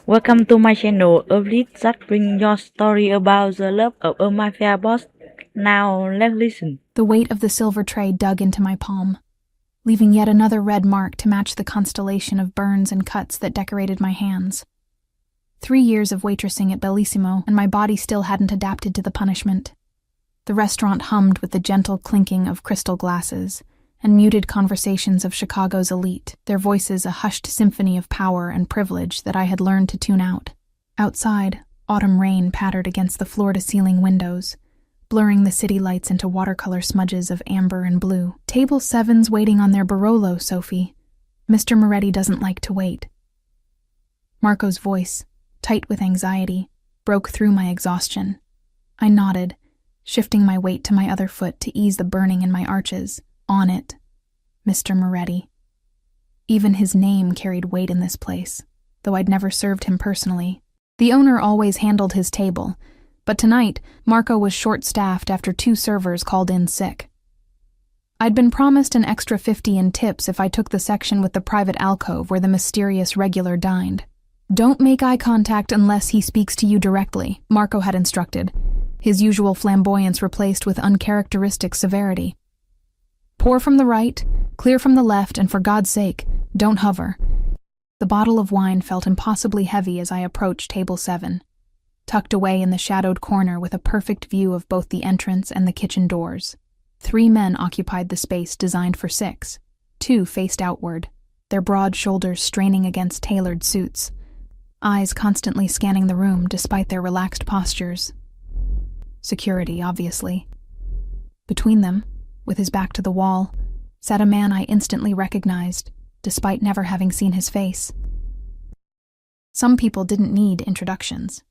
Welcome to my channel, a lead that brings your story about the love of a mafia boss. Now let's listen. The weight of the silver tray dug into my palm, leaving yet another red mark to match the constellation of burns and cuts that decorated my hands. 3 years of waitressing at Bellissimo, and my body still hadn't adapted to the punishment. The restaurant hummed with the gentle clinking of crystal glasses and muted conversations of Chicago's elite, their voices a hushed symphony of power and privilege that I had learned to tune out. Outside, autumn rain pattered against the floor-to-ceiling windows, blurring the city lights into watercolor smudges of amber and blue. Table 7's waiting on their Barolo, Sophie. Mr. Moretti doesn't like to wait. Marco's voice, tight with anxiety, broke through my exhaustion. I nodded, shifting my weight to my other foot to ease the burning in my arches. On it, Mr. Moretti. Even his name carried weight in this place, though I'd never served him personally. The owner always handled his table, but tonight, Marco was short-staffed after 2 servers called in sick. I'd been promised an extra 50 in tips if I took the section with the private alcove where the mysterious regular dined. Don't make eye contact unless he speaks to you directly, Marco had instructed, his usual flamboyance replaced with uncharacteristic severity. Pour from the right, clear from the left, and for God's sake, don't hover. The bottle of wine felt impossibly heavy as I approached table 7, tucked away in the shadowed corner with a perfect view of both the entrance and the kitchen doors. 3 men occupied the space designed for 6. 2 faced outward, their broad shoulders straining against tailored suits, eyes constantly scanning the room despite their relaxed postures. Security, obviously. Between them, with his back to the wall, sat a man I instantly recognized, despite never having seen his face. Some people didn't need introductions.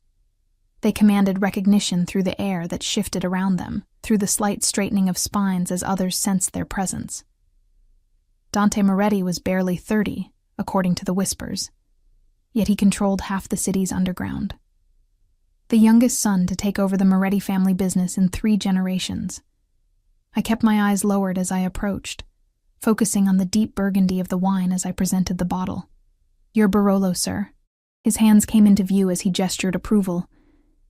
They commanded recognition through the air that shifted around them, through the slight straightening of spines as others sensed their presence. Dante Moretti was barely 30, according to the whispers, yet he controlled half the city's underground. The youngest son to take over the Moretti family business in 3 generations. I kept my eyes lowered as I approached, focusing on the deep burgundy of the wine as I presented the bottle. Your Barolo, sir. His hands came into view as he gestured approval,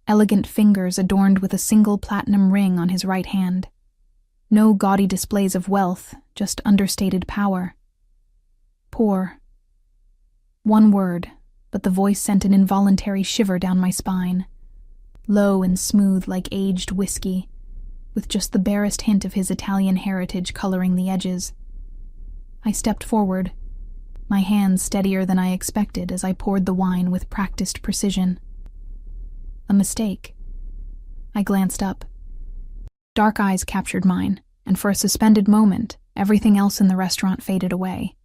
elegant fingers adorned with a single platinum ring on his right hand. No gaudy displays of wealth, just understated power. Pour. One word, but the voice sent an involuntary shiver down my spine. Low and smooth like aged whiskey, with just the barest hint of his Italian heritage coloring the edges. I stepped forward, my hands steadier than I expected as I poured the wine with practiced precision. A mistake. I glanced up. Dark eyes captured mine, and for a suspended moment, everything else in the restaurant faded away.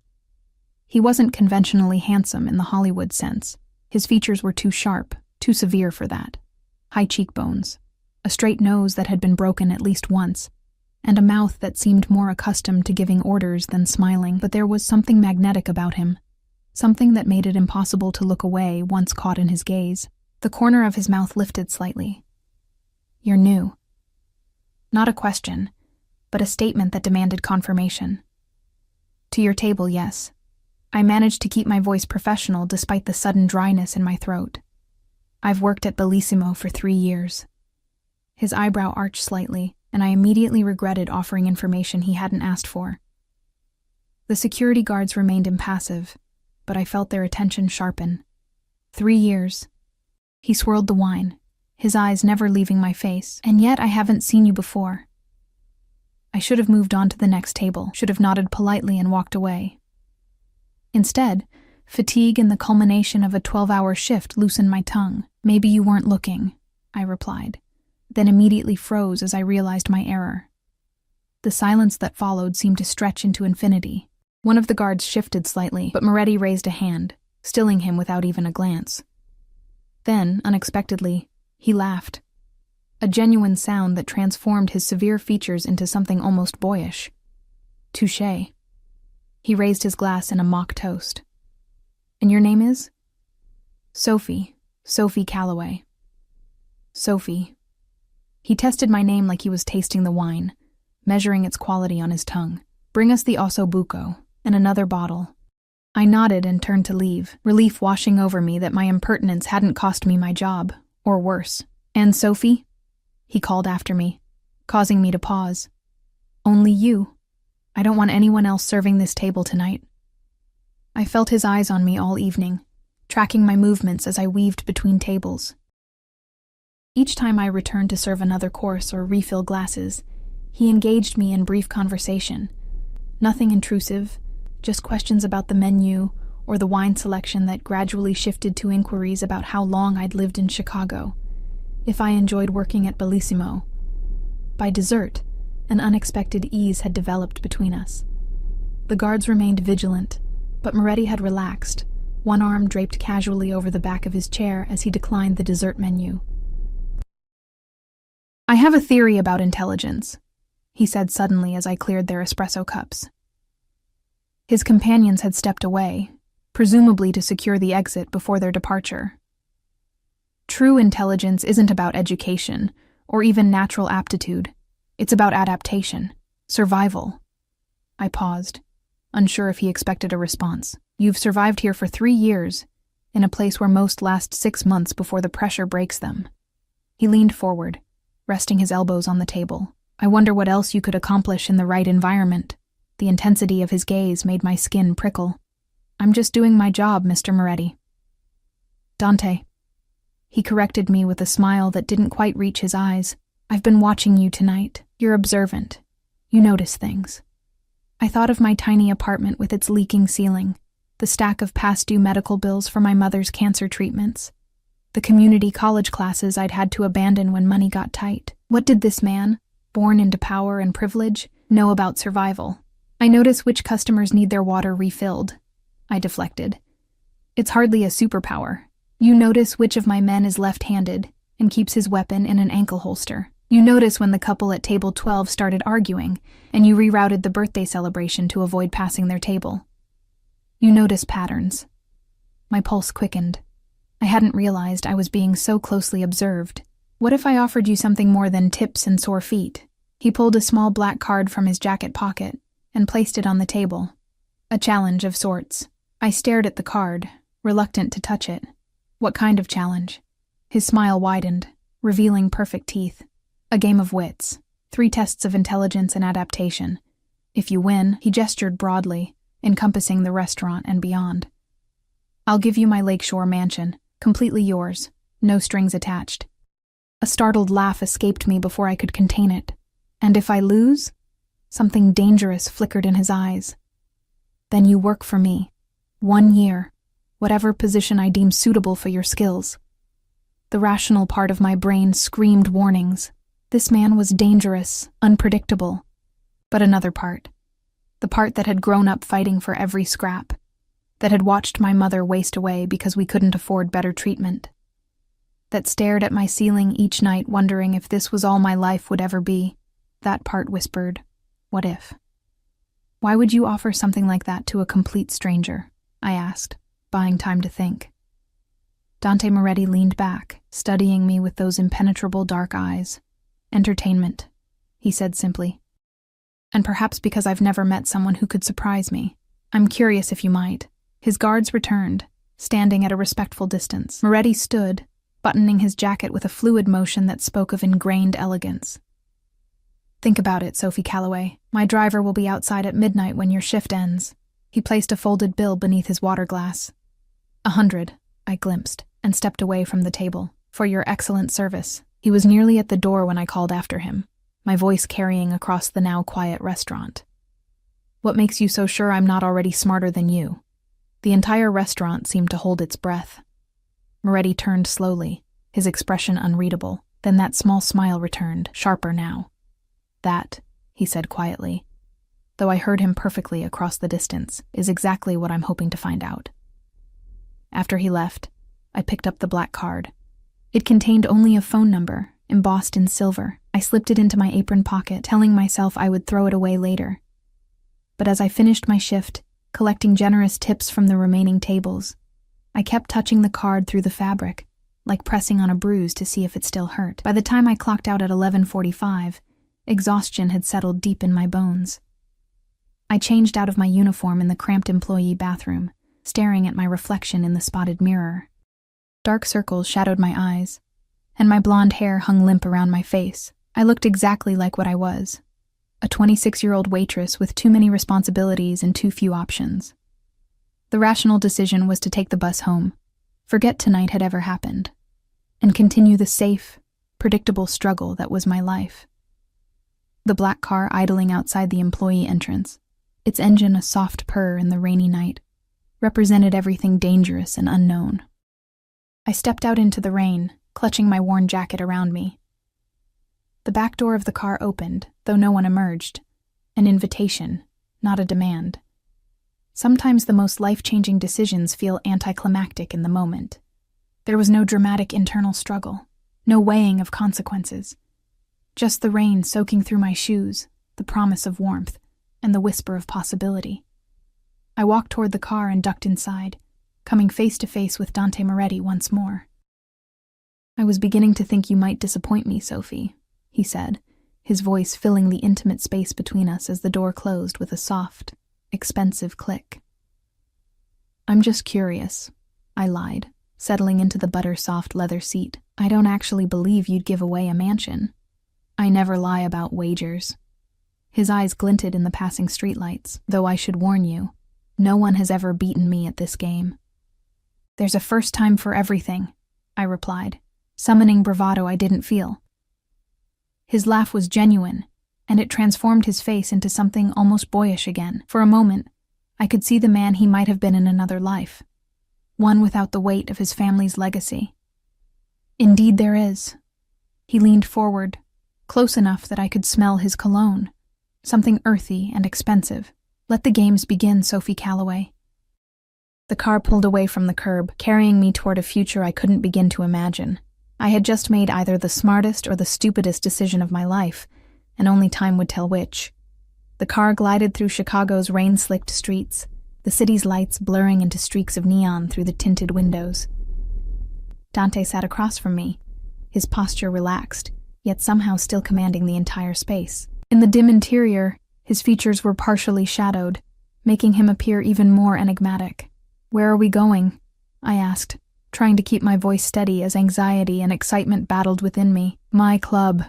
He wasn't conventionally handsome in the Hollywood sense. His features were too sharp, too severe for that. High cheekbones, a straight nose that had been broken at least once, and a mouth that seemed more accustomed to giving orders than smiling, but there was something magnetic about him, something that made it impossible to look away once caught in his gaze. The corner of his mouth lifted slightly. You're new. Not a question, but a statement that demanded confirmation. To your table, yes. I managed to keep my voice professional despite the sudden dryness in my throat. I've worked at Bellissimo for 3 years. His eyebrow arched slightly, and I immediately regretted offering information he hadn't asked for. The security guards remained impassive, but I felt their attention sharpen. 3 years. He swirled the wine, his eyes never leaving my face, and yet I haven't seen you before. I should have moved on to the next table, should have nodded politely and walked away. Instead, fatigue and the culmination of a 12-hour shift loosened my tongue. Maybe you weren't looking, I replied, then immediately froze as I realized my error. The silence that followed seemed to stretch into infinity. One of the guards shifted slightly, but Moretti raised a hand, stilling him without even a glance. Then, unexpectedly, he laughed. A genuine sound that transformed his severe features into something almost boyish. Touché. He raised his glass in a mock toast. And your name is? Sophie. Sophie Calloway. Sophie. He tested my name like he was tasting the wine, measuring its quality on his tongue. Bring us the osso buco, and another bottle. I nodded and turned to leave, relief washing over me that my impertinence hadn't cost me my job, or worse. "And Sophie?" he called after me, causing me to pause. "Only you. I don't want anyone else serving this table tonight." I felt his eyes on me all evening, tracking my movements as I weaved between tables. Each time I returned to serve another course or refill glasses, he engaged me in brief conversation. Nothing intrusive, just questions about the menu or the wine selection that gradually shifted to inquiries about how long I'd lived in Chicago, if I enjoyed working at Bellissimo. By dessert, an unexpected ease had developed between us. The guards remained vigilant, but Moretti had relaxed, one arm draped casually over the back of his chair as he declined the dessert menu. "I have a theory about intelligence," he said suddenly as I cleared their espresso cups. His companions had stepped away, presumably to secure the exit before their departure. "True intelligence isn't about education, or even natural aptitude. It's about adaptation, survival." I paused, unsure if he expected a response. "You've survived here for 3 years, in a place where most last 6 months before the pressure breaks them." He leaned forward, resting his elbows on the table. "I wonder what else you could accomplish in the right environment." The intensity of his gaze made my skin prickle. "I'm just doing my job, Mr. Moretti." "Dante." He corrected me with a smile that didn't quite reach his eyes. "I've been watching you tonight. You're observant. You notice things." I thought of my tiny apartment with its leaking ceiling, the stack of past-due medical bills for my mother's cancer treatments, the community college classes I'd had to abandon when money got tight. What did this man, born into power and privilege, know about survival? "I notice which customers need their water refilled," I deflected. "It's hardly a superpower. You notice which of my men is left-handed and keeps his weapon in an ankle holster. You notice when the couple at table 12 started arguing, and you rerouted the birthday celebration to avoid passing their table. You notice patterns." My pulse quickened. I hadn't realized I was being so closely observed. "What if I offered you something more than tips and sore feet?" He pulled a small black card from his jacket pocket and placed it on the table. A challenge of sorts. I stared at the card, reluctant to touch it. "What kind of challenge?" His smile widened, revealing perfect teeth. "A game of wits. 3 tests of intelligence and adaptation. If you win," he gestured broadly, encompassing the restaurant and beyond, "I'll give you my lakeshore mansion, completely yours, no strings attached." A startled laugh escaped me before I could contain it. "And if I lose?" Something dangerous flickered in his eyes. "Then you work for me. 1 year. Whatever position I deem suitable for your skills." The rational part of my brain screamed warnings. This man was dangerous, unpredictable. But another part. The part that had grown up fighting for every scrap. That had watched my mother waste away because we couldn't afford better treatment. That stared at my ceiling each night wondering if this was all my life would ever be. That part whispered, "What if?" "Why would you offer something like that to a complete stranger?" I asked, buying time to think. Dante Moretti leaned back, studying me with those impenetrable dark eyes. "Entertainment," he said simply. "And perhaps because I've never met someone who could surprise me. I'm curious if you might." His guards returned, standing at a respectful distance. Moretti stood, buttoning his jacket with a fluid motion that spoke of ingrained elegance. "Think about it, Sophie Calloway. My driver will be outside at midnight when your shift ends." He placed a folded bill beneath his water glass. 100, I glimpsed, and stepped away from the table. "For your excellent service." He was nearly at the door when I called after him, my voice carrying across the now quiet restaurant. "What makes you so sure I'm not already smarter than you?" The entire restaurant seemed to hold its breath. Moretti turned slowly, his expression unreadable. Then that small smile returned, sharper now. "That," he said quietly, though I heard him perfectly across the distance, "is exactly what I'm hoping to find out." After he left, I picked up the black card. It contained only a phone number, embossed in silver. I slipped it into my apron pocket, telling myself I would throw it away later. But as I finished my shift, collecting generous tips from the remaining tables, I kept touching the card through the fabric, like pressing on a bruise to see if it still hurt. By the time I clocked out at 11:45, exhaustion had settled deep in my bones. I changed out of my uniform in the cramped employee bathroom, staring at my reflection in the spotted mirror. Dark circles shadowed my eyes, and my blonde hair hung limp around my face. I looked exactly like what I was, a 26-year-old waitress with too many responsibilities and too few options. The rational decision was to take the bus home, forget tonight had ever happened, and continue the safe, predictable struggle that was my life. The black car idling outside the employee entrance, its engine a soft purr in the rainy night, represented everything dangerous and unknown. I stepped out into the rain, clutching my worn jacket around me. The back door of the car opened, though no one emerged. An invitation, not a demand. Sometimes the most life-changing decisions feel anticlimactic in the moment. There was no dramatic internal struggle, no weighing of consequences. Just the rain soaking through my shoes, the promise of warmth, and the whisper of possibility. I walked toward the car and ducked inside, coming face to face with Dante Moretti once more. "I was beginning to think you might disappoint me, Sophie," he said, his voice filling the intimate space between us as the door closed with a soft, expensive click. "I'm just curious," I lied, settling into the butter-soft leather seat. "I don't actually believe you'd give away a mansion. I never lie about wagers." His eyes glinted in the passing streetlights, though I should warn you, no one has ever beaten me at this game. "There's a first time for everything," I replied, summoning bravado I didn't feel. His laugh was genuine, and it transformed his face into something almost boyish again. For a moment, I could see the man he might have been in another life, one without the weight of his family's legacy. "Indeed there is." He leaned forward, close enough that I could smell his cologne, something earthy and expensive. "Let the games begin, Sophie Calloway." The car pulled away from the curb, carrying me toward a future I couldn't begin to imagine. I had just made either the smartest or the stupidest decision of my life, and only time would tell which. The car glided through Chicago's rain-slicked streets, the city's lights blurring into streaks of neon through the tinted windows. Dante sat across from me, his posture relaxed, yet somehow still commanding the entire space. In the dim interior, his features were partially shadowed, making him appear even more enigmatic. "Where are we going?" I asked, trying to keep my voice steady as anxiety and excitement battled within me. "My club,"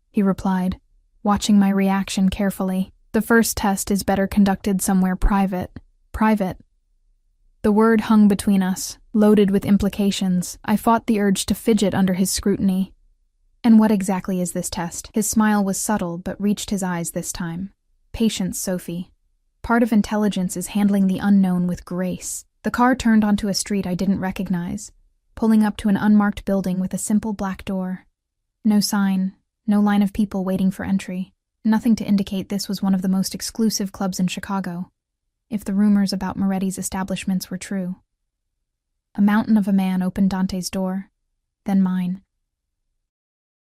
he replied, watching my reaction carefully. "The first test is better conducted somewhere private." Private. The word hung between us, loaded with implications. I fought the urge to fidget under his scrutiny. "And what exactly is this test?" His smile was subtle, but reached his eyes this time. "Patience, Sophie. Part of intelligence is handling the unknown with grace." The car turned onto a street I didn't recognize, pulling up to an unmarked building with a simple black door. No sign, no line of people waiting for entry. Nothing to indicate this was one of the most exclusive clubs in Chicago, if the rumors about Moretti's establishments were true. A mountain of a man opened Dante's door, then mine.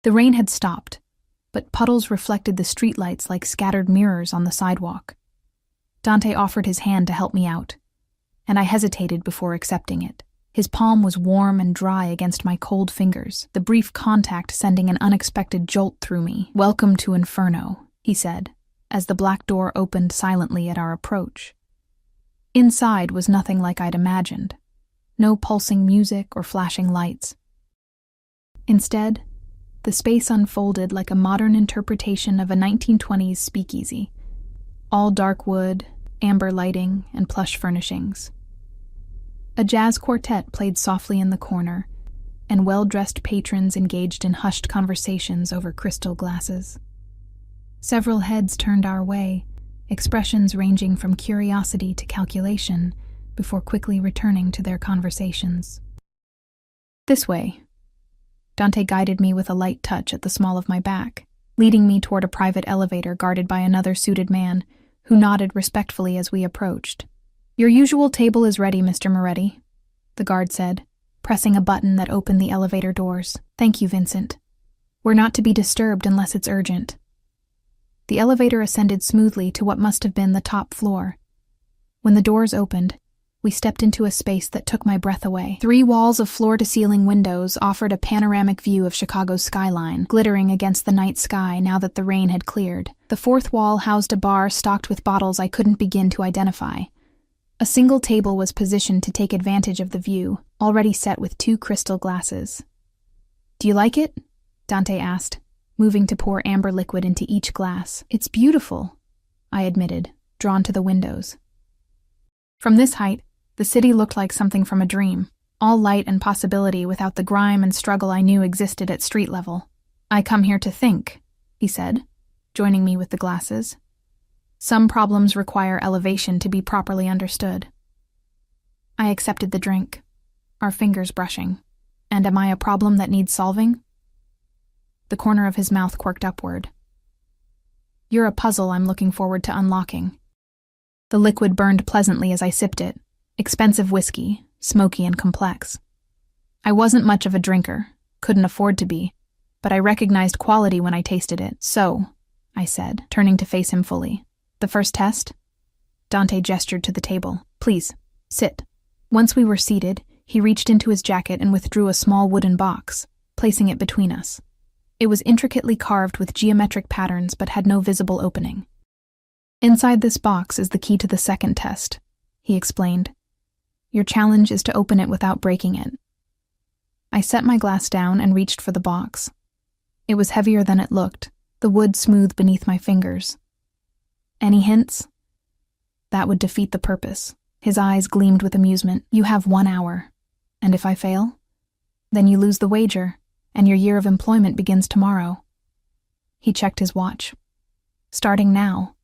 The rain had stopped, but puddles reflected the streetlights like scattered mirrors on the sidewalk. Dante offered his hand to help me out, and I hesitated before accepting it. His palm was warm and dry against my cold fingers, the brief contact sending an unexpected jolt through me. "Welcome to Inferno," he said, as the black door opened silently at our approach. Inside was nothing like I'd imagined. No pulsing music or flashing lights. Instead, the space unfolded like a modern interpretation of a 1920s speakeasy. All dark wood, amber lighting, and plush furnishings. A jazz quartet played softly in the corner, and well-dressed patrons engaged in hushed conversations over crystal glasses. Several heads turned our way, expressions ranging from curiosity to calculation, before quickly returning to their conversations. "This way." Dante guided me with a light touch at the small of my back, leading me toward a private elevator guarded by another suited man, who nodded respectfully as we approached. "Your usual table is ready, Mr. Moretti," the guard said, pressing a button that opened the elevator doors. "Thank you, Vincent. We're not to be disturbed unless it's urgent." The elevator ascended smoothly to what must have been the top floor. When the doors opened, we stepped into a space that took my breath away. 3 walls of floor-to-ceiling windows offered a panoramic view of Chicago's skyline, glittering against the night sky now that the rain had cleared. The 4th wall housed a bar stocked with bottles I couldn't begin to identify. A single table was positioned to take advantage of the view, already set with 2 crystal glasses. "Do you like it?" Dante asked, moving to pour amber liquid into each glass. "It's beautiful," I admitted, drawn to the windows. From this height, the city looked like something from a dream, all light and possibility without the grime and struggle I knew existed at street level. "I come here to think," he said, joining me with the glasses. "Some problems require elevation to be properly understood." I accepted the drink, our fingers brushing. "And am I a problem that needs solving?" The corner of his mouth quirked upward. "You're a puzzle I'm looking forward to unlocking." The liquid burned pleasantly as I sipped it. Expensive whiskey, smoky and complex. I wasn't much of a drinker, couldn't afford to be, but I recognized quality when I tasted it. "So," I said, turning to face him fully. "The first test?" Dante gestured to the table. "Please, sit." Once we were seated, he reached into his jacket and withdrew a small wooden box, placing it between us. It was intricately carved with geometric patterns but had no visible opening. "Inside this box is the key to the second test," he explained. "Your challenge is to open it without breaking it." I set my glass down and reached for the box. It was heavier than it looked, the wood smooth beneath my fingers. "Any hints?" "That would defeat the purpose." His eyes gleamed with amusement. "You have 1 hour. And if I fail? Then you lose the wager, and your year of employment begins tomorrow." He checked his watch. "Starting now."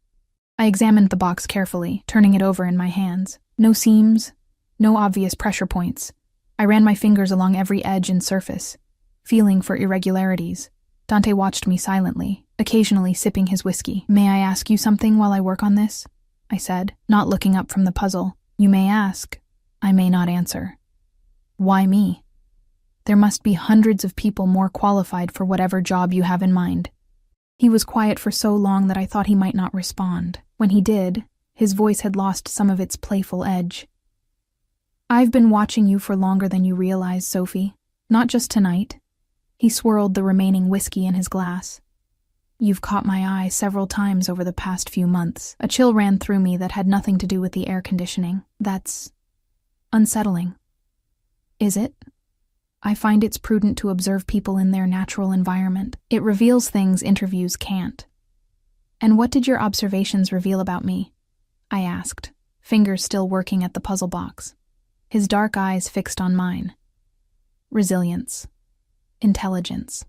I examined the box carefully, turning it over in my hands. No seams, no obvious pressure points. I ran my fingers along every edge and surface, feeling for irregularities. Dante watched me silently, occasionally sipping his whiskey. "May I ask you something while I work on this?" I said, not looking up from the puzzle. "You may ask. I may not answer." "Why me?" "There must be hundreds of people more qualified for whatever job you have in mind." He was quiet for so long that I thought he might not respond. When he did, his voice had lost some of its playful edge. "I've been watching you for longer than you realize, Sophie. Not just tonight." He swirled the remaining whiskey in his glass. "You've caught my eye several times over the past few months." A chill ran through me that had nothing to do with the air conditioning. "That's unsettling." "Is it?" "I find it's prudent to observe people in their natural environment. It reveals things interviews can't." "And what did your observations reveal about me?" I asked, fingers still working at the puzzle box. His dark eyes fixed on mine. "Resilience. Intelligence.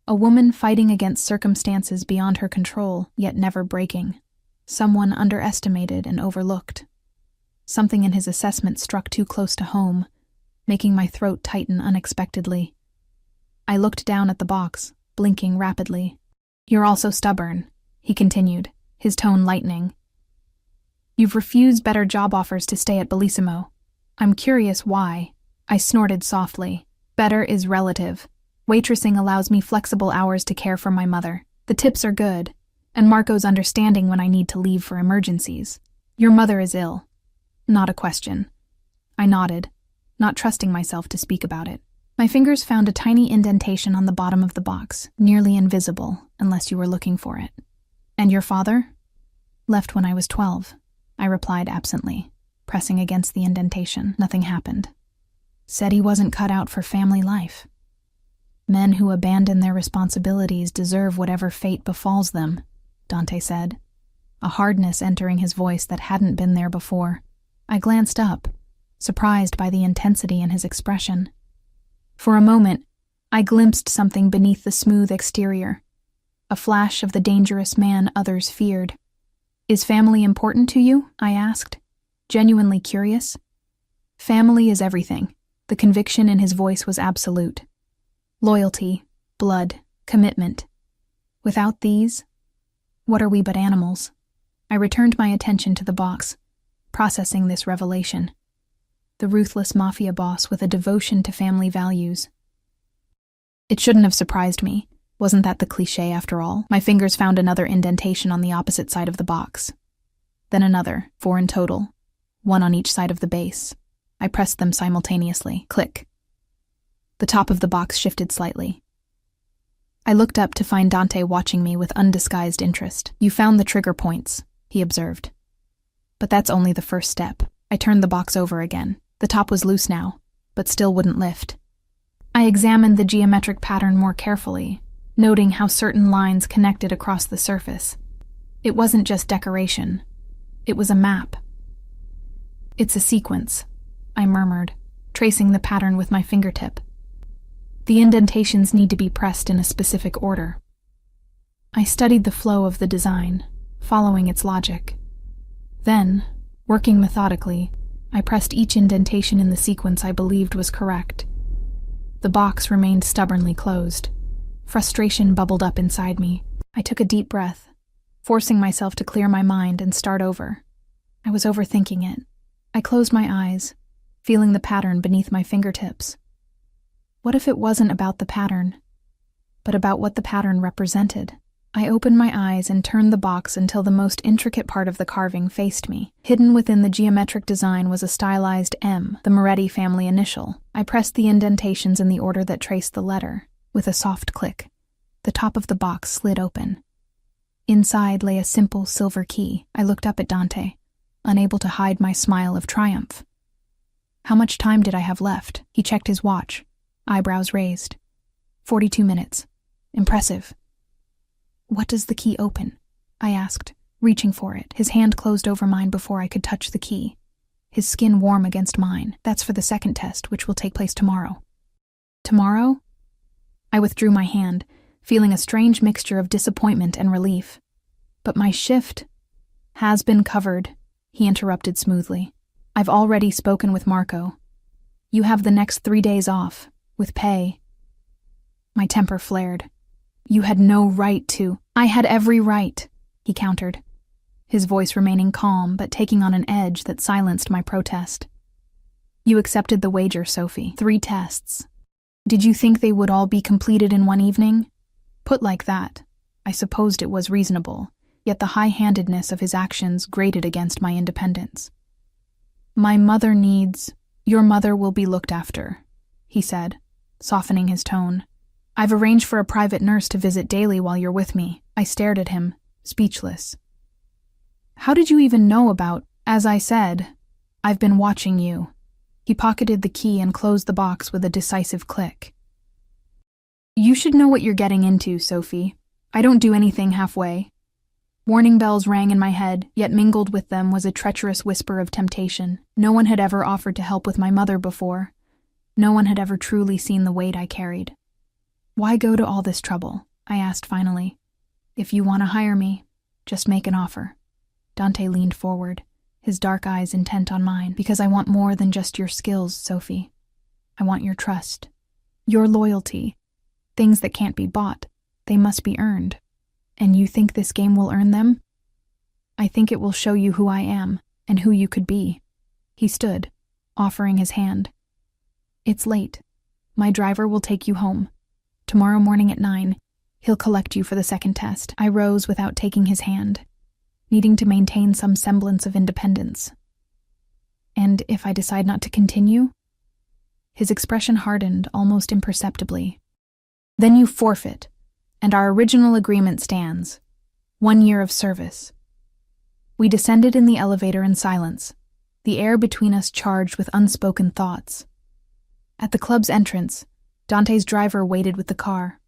A woman fighting against circumstances beyond her control, yet never breaking. Someone underestimated and overlooked." Something in his assessment struck too close to home, making my throat tighten unexpectedly. I looked down at the box, blinking rapidly. "You're also stubborn," he continued, his tone lightening. "You've refused better job offers to stay at Bellissimo. I'm curious why." I snorted softly. "Better is relative. Waitressing allows me flexible hours to care for my mother. The tips are good, and Marco's understanding when I need to leave for emergencies. Your mother is ill." "Not a question." I nodded, not trusting myself to speak about it. My fingers found a tiny indentation on the bottom of the box, nearly invisible, unless you were looking for it. "And your father?" "Left when I was 12, I replied absently, pressing against the indentation. Nothing happened. "Said he wasn't cut out for family life." "Men who abandon their responsibilities deserve whatever fate befalls them," Dante said, a hardness entering his voice that hadn't been there before. I glanced up, surprised by the intensity in his expression. For a moment, I glimpsed something beneath the smooth exterior, a flash of the dangerous man others feared. "Is family important to you?" I asked, genuinely curious. "Family is everything." The conviction in his voice was absolute. "Loyalty, blood, commitment. Without these, what are we but animals?" I returned my attention to the box, processing this revelation. The ruthless mafia boss with a devotion to family values. It shouldn't have surprised me. Wasn't that the cliché after all? My fingers found another indentation on the opposite side of the box. Then another, 4 in total, 1 on each side of the base. I pressed them simultaneously. Click. The top of the box shifted slightly. I looked up to find Dante watching me with undisguised interest. "You found the trigger points," he observed. But that's only the first step. I turned the box over again. The top was loose now, but still wouldn't lift. I examined the geometric pattern more carefully, noting how certain lines connected across the surface. It wasn't just decoration. It was a map. "It's a sequence," I murmured, tracing the pattern with my fingertip. "The indentations need to be pressed in a specific order." I studied the flow of the design, following its logic. Then, working methodically, I pressed each indentation in the sequence I believed was correct. The box remained stubbornly closed. Frustration bubbled up inside me. I took a deep breath, forcing myself to clear my mind and start over. I was overthinking it. I closed my eyes, feeling the pattern beneath my fingertips. What if it wasn't about the pattern, but about what the pattern represented? I opened my eyes and turned the box until the most intricate part of the carving faced me. Hidden within the geometric design was a stylized M, the Moretti family initial. I pressed the indentations in the order that traced the letter. With a soft click, the top of the box slid open. Inside lay a simple silver key. I looked up at Dante, unable to hide my smile of triumph. How much time did I have left? He checked his watch, eyebrows raised. 42 minutes. Impressive. "What does the key open?" I asked, reaching for it. His hand closed over mine before I could touch the key, his skin warm against mine. "That's for the second test, which will take place tomorrow." "Tomorrow?" I withdrew my hand, feeling a strange mixture of disappointment and relief. "But my shift has been covered," he interrupted smoothly. "I've already spoken with Marco. You have the next 3 days off, with pay." My temper flared. "You had no right to." "I had every right," he countered, his voice remaining calm but taking on an edge that silenced my protest. "You accepted the wager, Sophie. 3 tests. Did you think they would all be completed in one evening?" Put like that, I supposed it was reasonable, yet the high-handedness of his actions grated against my independence. "My mother needs—" "Your mother will be looked after," he said, softening his tone. "I've arranged for a private nurse to visit daily while you're with me." I stared at him, speechless. "How did you even know about—" "As I said, I've been watching you." He pocketed the key and closed the box with a decisive click. "You should know what you're getting into, Sophie. I don't do anything halfway." Warning bells rang in my head, yet mingled with them was a treacherous whisper of temptation. No one had ever offered to help with my mother before. No one had ever truly seen the weight I carried. "Why go to all this trouble?" I asked finally. "If you want to hire me, just make an offer." Dante leaned forward, his dark eyes intent on mine. "Because I want more than just your skills, Sophie. I want your trust, your loyalty. Things that can't be bought, they must be earned. And you think this game will earn them? I think it will show you who I am and who you could be." He stood, offering his hand. "It's late. My driver will take you home. Tomorrow morning at 9, he'll collect you for the second test." I rose without taking his hand, needing to maintain some semblance of independence. "And if I decide not to continue?" His expression hardened almost imperceptibly. "Then you forfeit, and our original agreement stands. 1 year of service." We descended in the elevator in silence, the air between us charged with unspoken thoughts. At the club's entrance, Dante's driver waited with the car.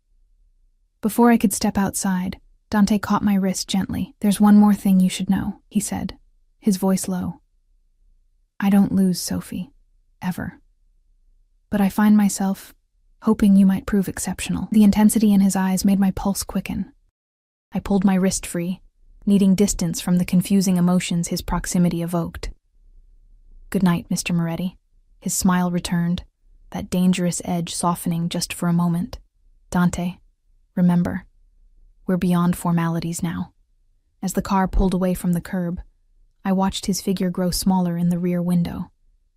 Before I could step outside, Dante caught my wrist gently. "There's one more thing you should know," he said, his voice low. "I don't lose, Sophie. Ever. But I find myself hoping you might prove exceptional." The intensity in his eyes made my pulse quicken. I pulled my wrist free, needing distance from the confusing emotions his proximity evoked. "Good night, Mr. Moretti." His smile returned, that dangerous edge softening just for a moment. "Dante, remember, we're beyond formalities now." As the car pulled away from the curb, I watched his figure grow smaller in the rear window,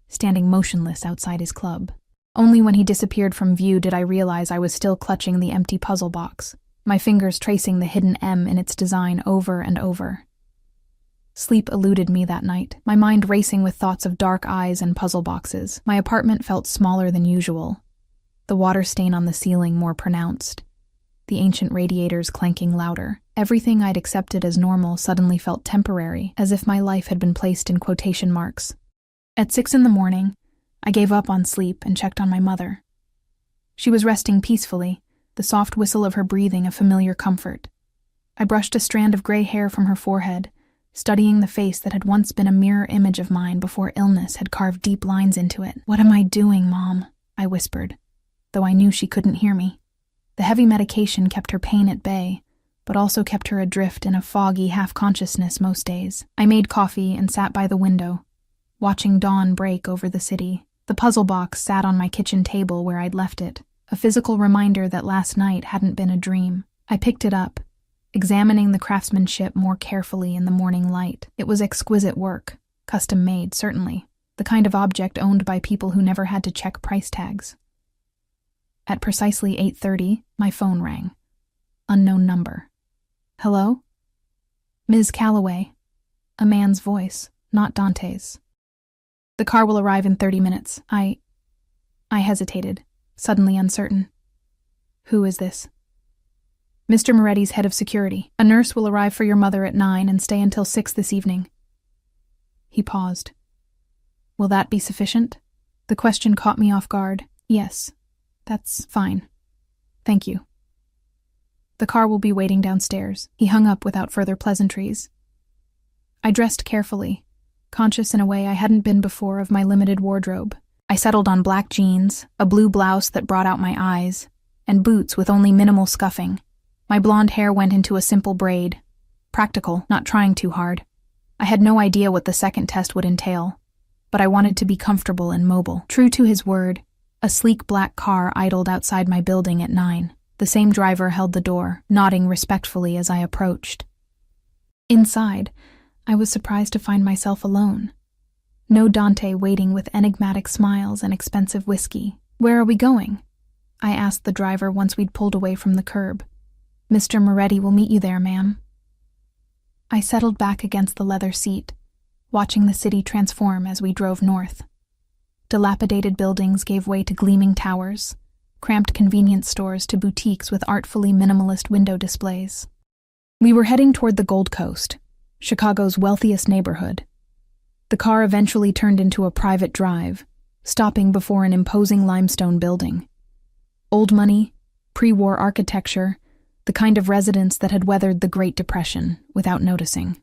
standing motionless outside his club. Only when he disappeared from view did I realize I was still clutching the empty puzzle box, my fingers tracing the hidden M in its design over and over. Sleep eluded me that night, my mind racing with thoughts of dark eyes and puzzle boxes. My apartment felt smaller than usual, the water stain on the ceiling more pronounced. the ancient radiators clanking louder. Everything I'd accepted as normal suddenly felt temporary, as if my life had been placed in quotation marks. At 6 a.m, I gave up on sleep and checked on my mother. She was resting peacefully, the soft whistle of her breathing a familiar comfort. I brushed a strand of gray hair from her forehead, studying the face that had once been a mirror image of mine before illness had carved deep lines into it. "What am I doing, Mom?" I whispered, though I knew she couldn't hear me. The heavy medication kept her pain at bay, but also kept her adrift in a foggy half-consciousness most days. I made coffee and sat by the window, watching dawn break over the city. The puzzle box sat on my kitchen table where I'd left it, a physical reminder that last night hadn't been a dream. I picked it up, examining the craftsmanship more carefully in the morning light. It was exquisite work, custom-made, certainly, the kind of object owned by people who never had to check price tags. At precisely 8:30, my phone rang. Unknown number. "Hello?" "Ms. Calloway." A man's voice, not Dante's. "The car will arrive in 30 minutes. I hesitated, suddenly uncertain. "Who is this?" "Mr. Moretti's head of security. A nurse will arrive for your mother at 9 and stay until 6 this evening." He paused. "Will that be sufficient?" The question caught me off guard. "Yes, that's fine. Thank you." "The car will be waiting downstairs." He hung up without further pleasantries. I dressed carefully, conscious in a way I hadn't been before of my limited wardrobe. I settled on black jeans, a blue blouse that brought out my eyes, and boots with only minimal scuffing. My blonde hair went into a simple braid. Practical, not trying too hard. I had no idea what the second test would entail, but I wanted to be comfortable and mobile. True to his word, a sleek black car idled outside my building at 9. The same driver held the door, nodding respectfully as I approached. Inside, I was surprised to find myself alone. No Dante waiting with enigmatic smiles and expensive whiskey. "Where are we going?" I asked the driver once we'd pulled away from the curb. "Mr. Moretti will meet you there, ma'am." I settled back against the leather seat, watching the city transform as we drove north. Dilapidated buildings gave way to gleaming towers, cramped convenience stores to boutiques with artfully minimalist window displays. We were heading toward the Gold Coast, Chicago's wealthiest neighborhood. The car eventually turned into a private drive, stopping before an imposing limestone building. Old money, pre-war architecture, the kind of residence that had weathered the Great Depression without noticing.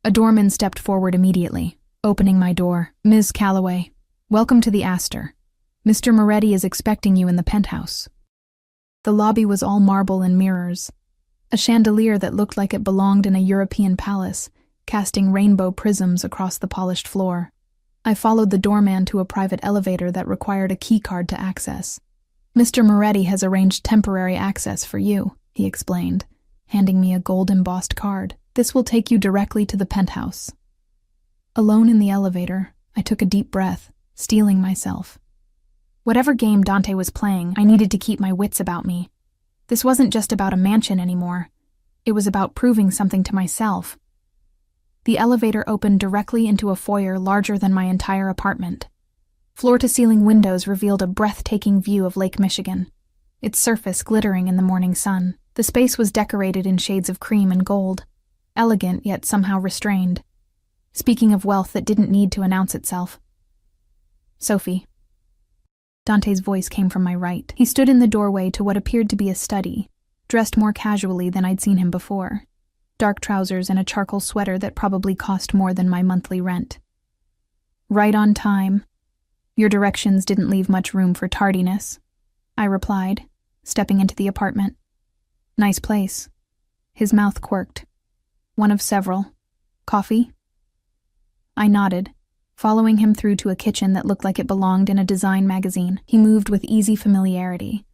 A doorman stepped forward immediately, opening my door. "Ms. Calloway, welcome to the Astor. Mr. Moretti is expecting you in the penthouse." The lobby was all marble and mirrors, a chandelier that looked like it belonged in a European palace, casting rainbow prisms across the polished floor. I followed the doorman to a private elevator that required a key card to access. "Mr. Moretti has arranged temporary access for you," he explained, handing me a gold-embossed card. "This will take you directly to the penthouse." Alone in the elevator, I took a deep breath, steeling myself. Whatever game Dante was playing, I needed to keep my wits about me. This wasn't just about a mansion anymore. It was about proving something to myself. The elevator opened directly into a foyer larger than my entire apartment. Floor-to-ceiling windows revealed a breathtaking view of Lake Michigan, its surface glittering in the morning sun. The space was decorated in shades of cream and gold, elegant yet somehow restrained. Speaking of wealth that didn't need to announce itself. "Sophie." Dante's voice came from my right. He stood in the doorway to what appeared to be a study, dressed more casually than I'd seen him before. Dark trousers and a charcoal sweater that probably cost more than my monthly rent. "Right on time. Your directions didn't leave much room for tardiness," I replied, stepping into the apartment. "Nice place." His mouth quirked. "One of several. Coffee?" I nodded, following him through to a kitchen that looked like it belonged in a design magazine. He moved with easy familiarity,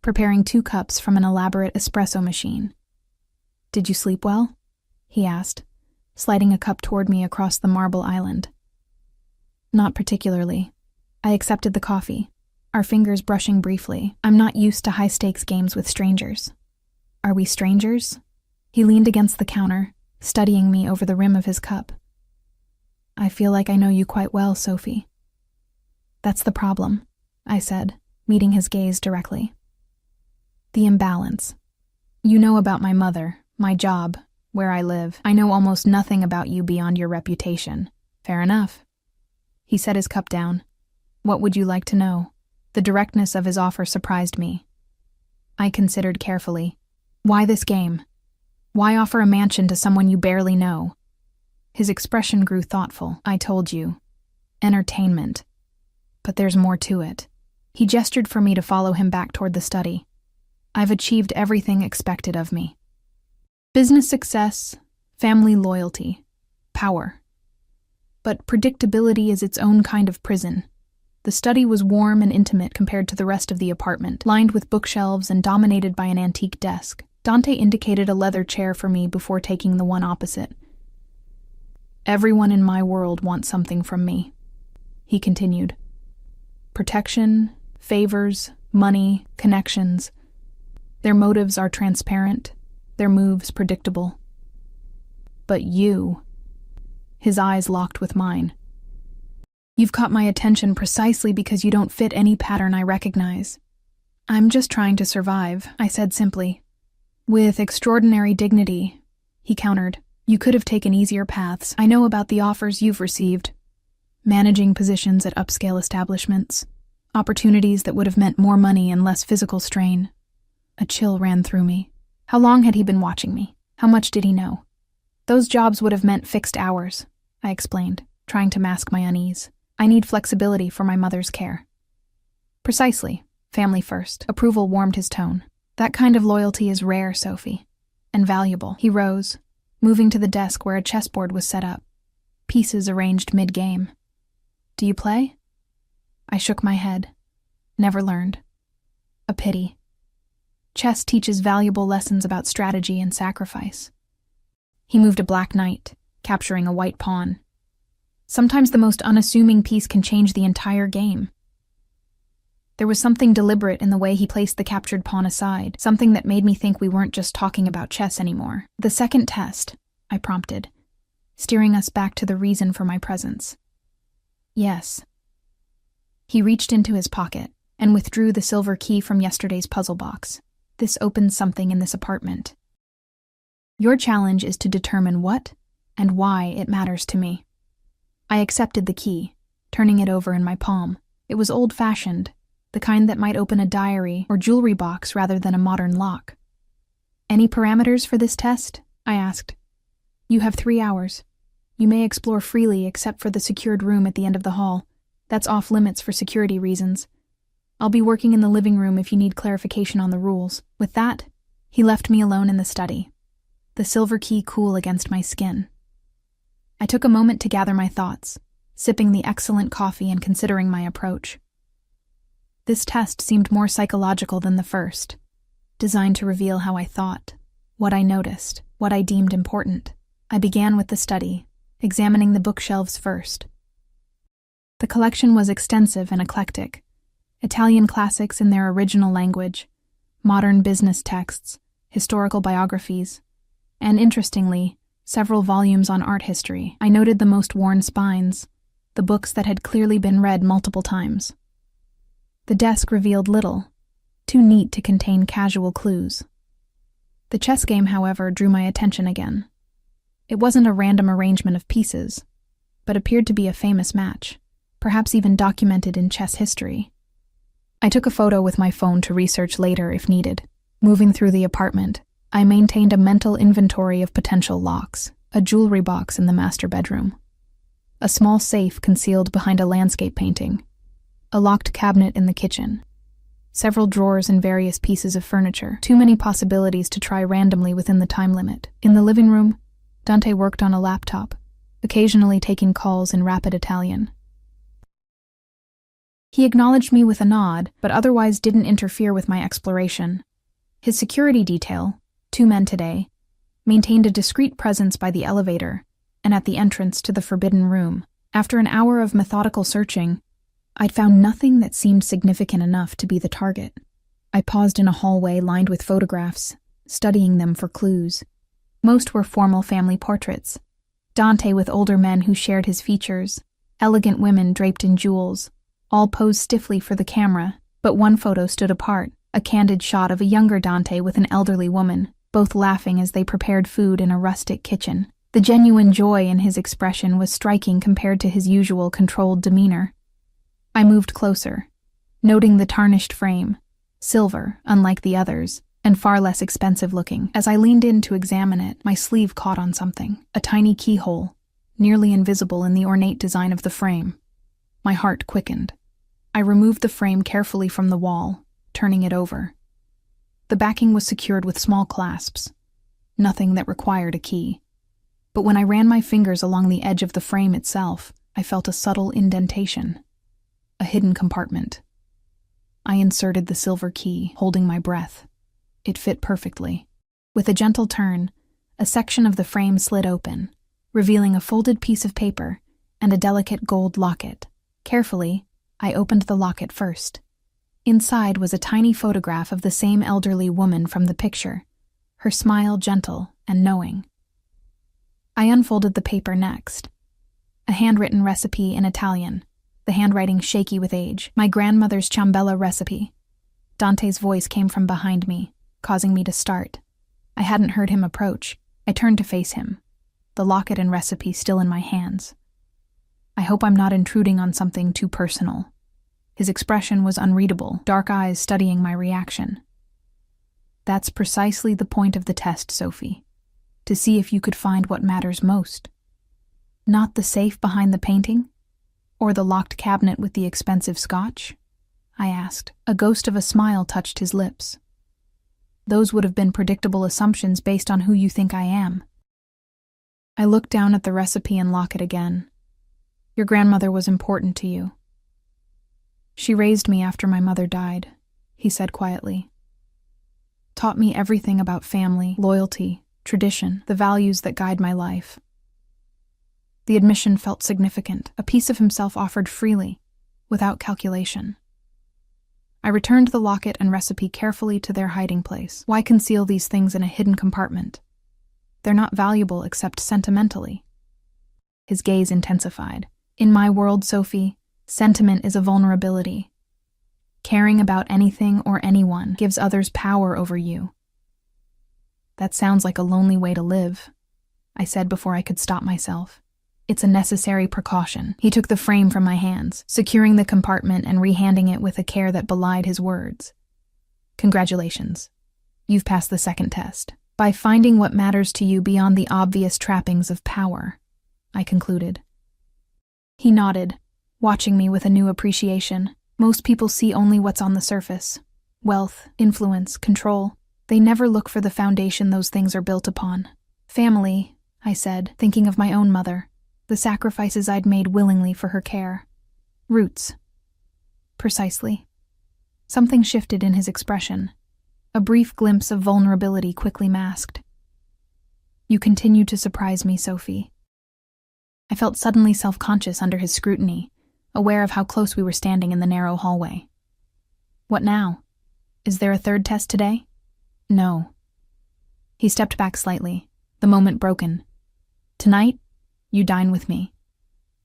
preparing 2 cups from an elaborate espresso machine. "Did you sleep well?" he asked, sliding a cup toward me across the marble island. "Not particularly." I accepted the coffee, our fingers brushing briefly. "I'm not used to high-stakes games with strangers." "Are we strangers?" He leaned against the counter, studying me over the rim of his cup. "I feel like I know you quite well, Sophie." "That's the problem," I said, meeting his gaze directly. The imbalance. You know about my mother, my job, where I live. I know almost nothing about you beyond your reputation. Fair enough. He set his cup down. What would you like to know? The directness of his offer surprised me. I considered carefully. Why this game? Why offer a mansion to someone you barely know? His expression grew thoughtful. I told you. Entertainment. But there's more to it. He gestured for me to follow him back toward the study. I've achieved everything expected of me. Business success, family loyalty, power. But predictability is its own kind of prison. The study was warm and intimate compared to the rest of the apartment, lined with bookshelves and dominated by an antique desk. Dante indicated a leather chair for me before taking the one opposite. Everyone in my world wants something from me, he continued. Protection, favors, money, connections. Their motives are transparent, their moves predictable. But you... His eyes locked with mine. You've caught my attention precisely because you don't fit any pattern I recognize. I'm just trying to survive, I said simply. With extraordinary dignity, he countered. You could have taken easier paths. I know about the offers you've received. Managing positions at upscale establishments. Opportunities that would have meant more money and less physical strain. A chill ran through me. How long had he been watching me? How much did he know? Those jobs would have meant fixed hours, I explained, trying to mask my unease. I need flexibility for my mother's care. Precisely. Family first. Approval warmed his tone. That kind of loyalty is rare, Sophie. And valuable. He rose, moving to the desk where a chessboard was set up. Pieces arranged mid-game. Do you play? I shook my head. Never learned. A pity. Chess teaches valuable lessons about strategy and sacrifice. He moved a black knight, capturing a white pawn. Sometimes the most unassuming piece can change the entire game. There was something deliberate in the way he placed the captured pawn aside, something that made me think we weren't just talking about chess anymore. The second test, I prompted, steering us back to the reason for my presence. Yes. He reached into his pocket and withdrew the silver key from yesterday's puzzle box. This opens something in this apartment. Your challenge is to determine what and why it matters to me. I accepted the key, turning it over in my palm. It was old-fashioned, the kind that might open a diary or jewelry box rather than a modern lock. Any parameters for this test? I asked. You have 3 hours. You may explore freely except for the secured room at the end of the hall. That's off limits for security reasons. I'll be working in the living room if you need clarification on the rules. With that, he left me alone in the study, the silver key cool against my skin. I took a moment to gather my thoughts, sipping the excellent coffee and considering my approach. This test seemed more psychological than the first, designed to reveal how I thought, what I noticed, what I deemed important. I began with the study, examining the bookshelves first. The collection was extensive and eclectic. Italian classics in their original language, modern business texts, historical biographies, and interestingly, several volumes on art history. I noted the most worn spines, the books that had clearly been read multiple times. The desk revealed little, too neat to contain casual clues. The chess game, however, drew my attention again. It wasn't a random arrangement of pieces, but appeared to be a famous match, perhaps even documented in chess history. I took a photo with my phone to research later if needed. Moving through the apartment, I maintained a mental inventory of potential locks, a jewelry box in the master bedroom, a small safe concealed behind a landscape painting, a locked cabinet in the kitchen, several drawers and various pieces of furniture, too many possibilities to try randomly within the time limit. In the living room, Dante worked on a laptop, occasionally taking calls in rapid Italian. He acknowledged me with a nod, but otherwise didn't interfere with my exploration. His security detail, 2 men today, maintained a discreet presence by the elevator and at the entrance to the forbidden room. After an hour of methodical searching, I'd found nothing that seemed significant enough to be the target. I paused in a hallway lined with photographs, studying them for clues. Most were formal family portraits. Dante with older men who shared his features, elegant women draped in jewels, all posed stiffly for the camera, but one photo stood apart, A candid shot of a younger Dante with an elderly woman, both laughing as they prepared food in a rustic kitchen. The genuine joy in his expression was striking compared to his usual controlled demeanor. I moved closer, noting the tarnished frame, silver, unlike the others, and far less expensive looking. As I leaned in to examine it, my sleeve caught on something, a tiny keyhole, nearly invisible in the ornate design of the frame. My heart quickened. I removed the frame carefully from the wall, turning it over. The backing was secured with small clasps, nothing that required a key. But when I ran my fingers along the edge of the frame itself, I felt a subtle indentation, a hidden compartment. I inserted the silver key, holding my breath. It fit perfectly. With a gentle turn, a section of the frame slid open, revealing a folded piece of paper and a delicate gold locket. Carefully, I opened the locket first. Inside was a tiny photograph of the same elderly woman from the picture, her smile gentle and knowing. I unfolded the paper next. A handwritten recipe in Italian, the handwriting shaky with age, my grandmother's ciambella recipe. Dante's voice came from behind me, causing me to start. I hadn't heard him approach. I turned to face him, the locket and recipe still in my hands. I hope I'm not intruding on something too personal. His expression was unreadable, dark eyes studying my reaction. That's precisely the point of the test, Sophie. To see if you could find what matters most. Not the safe behind the painting? Or the locked cabinet with the expensive scotch? I asked. A ghost of a smile touched his lips. Those would have been predictable assumptions based on who you think I am. I looked down at the recipe and locket again. Your grandmother was important to you. She raised me after my mother died, he said quietly. Taught me everything about family, loyalty, tradition, the values that guide my life. The admission felt significant, a piece of himself offered freely, without calculation. I returned the locket and recipe carefully to their hiding place. Why conceal these things in a hidden compartment? They're not valuable except sentimentally. His gaze intensified. In my world, Sophie, sentiment is a vulnerability. Caring about anything or anyone gives others power over you. That sounds like a lonely way to live, I said before I could stop myself. It's a necessary precaution. He took the frame from my hands, securing the compartment and rehanding it with a care that belied his words. Congratulations. You've passed the second test. By finding what matters to you beyond the obvious trappings of power, I concluded. He nodded, watching me with a new appreciation. Most people see only what's on the surface. Wealth, influence, control. They never look for the foundation those things are built upon. Family, I said, thinking of my own mother, the sacrifices I'd made willingly for her care. Roots. Precisely. Something shifted in his expression. A brief glimpse of vulnerability quickly masked. You continue to surprise me, Sophie. I felt suddenly self-conscious under his scrutiny, aware of how close we were standing in the narrow hallway. What now? Is there a third test today? No. He stepped back slightly, the moment broken. Tonight, you dine with me.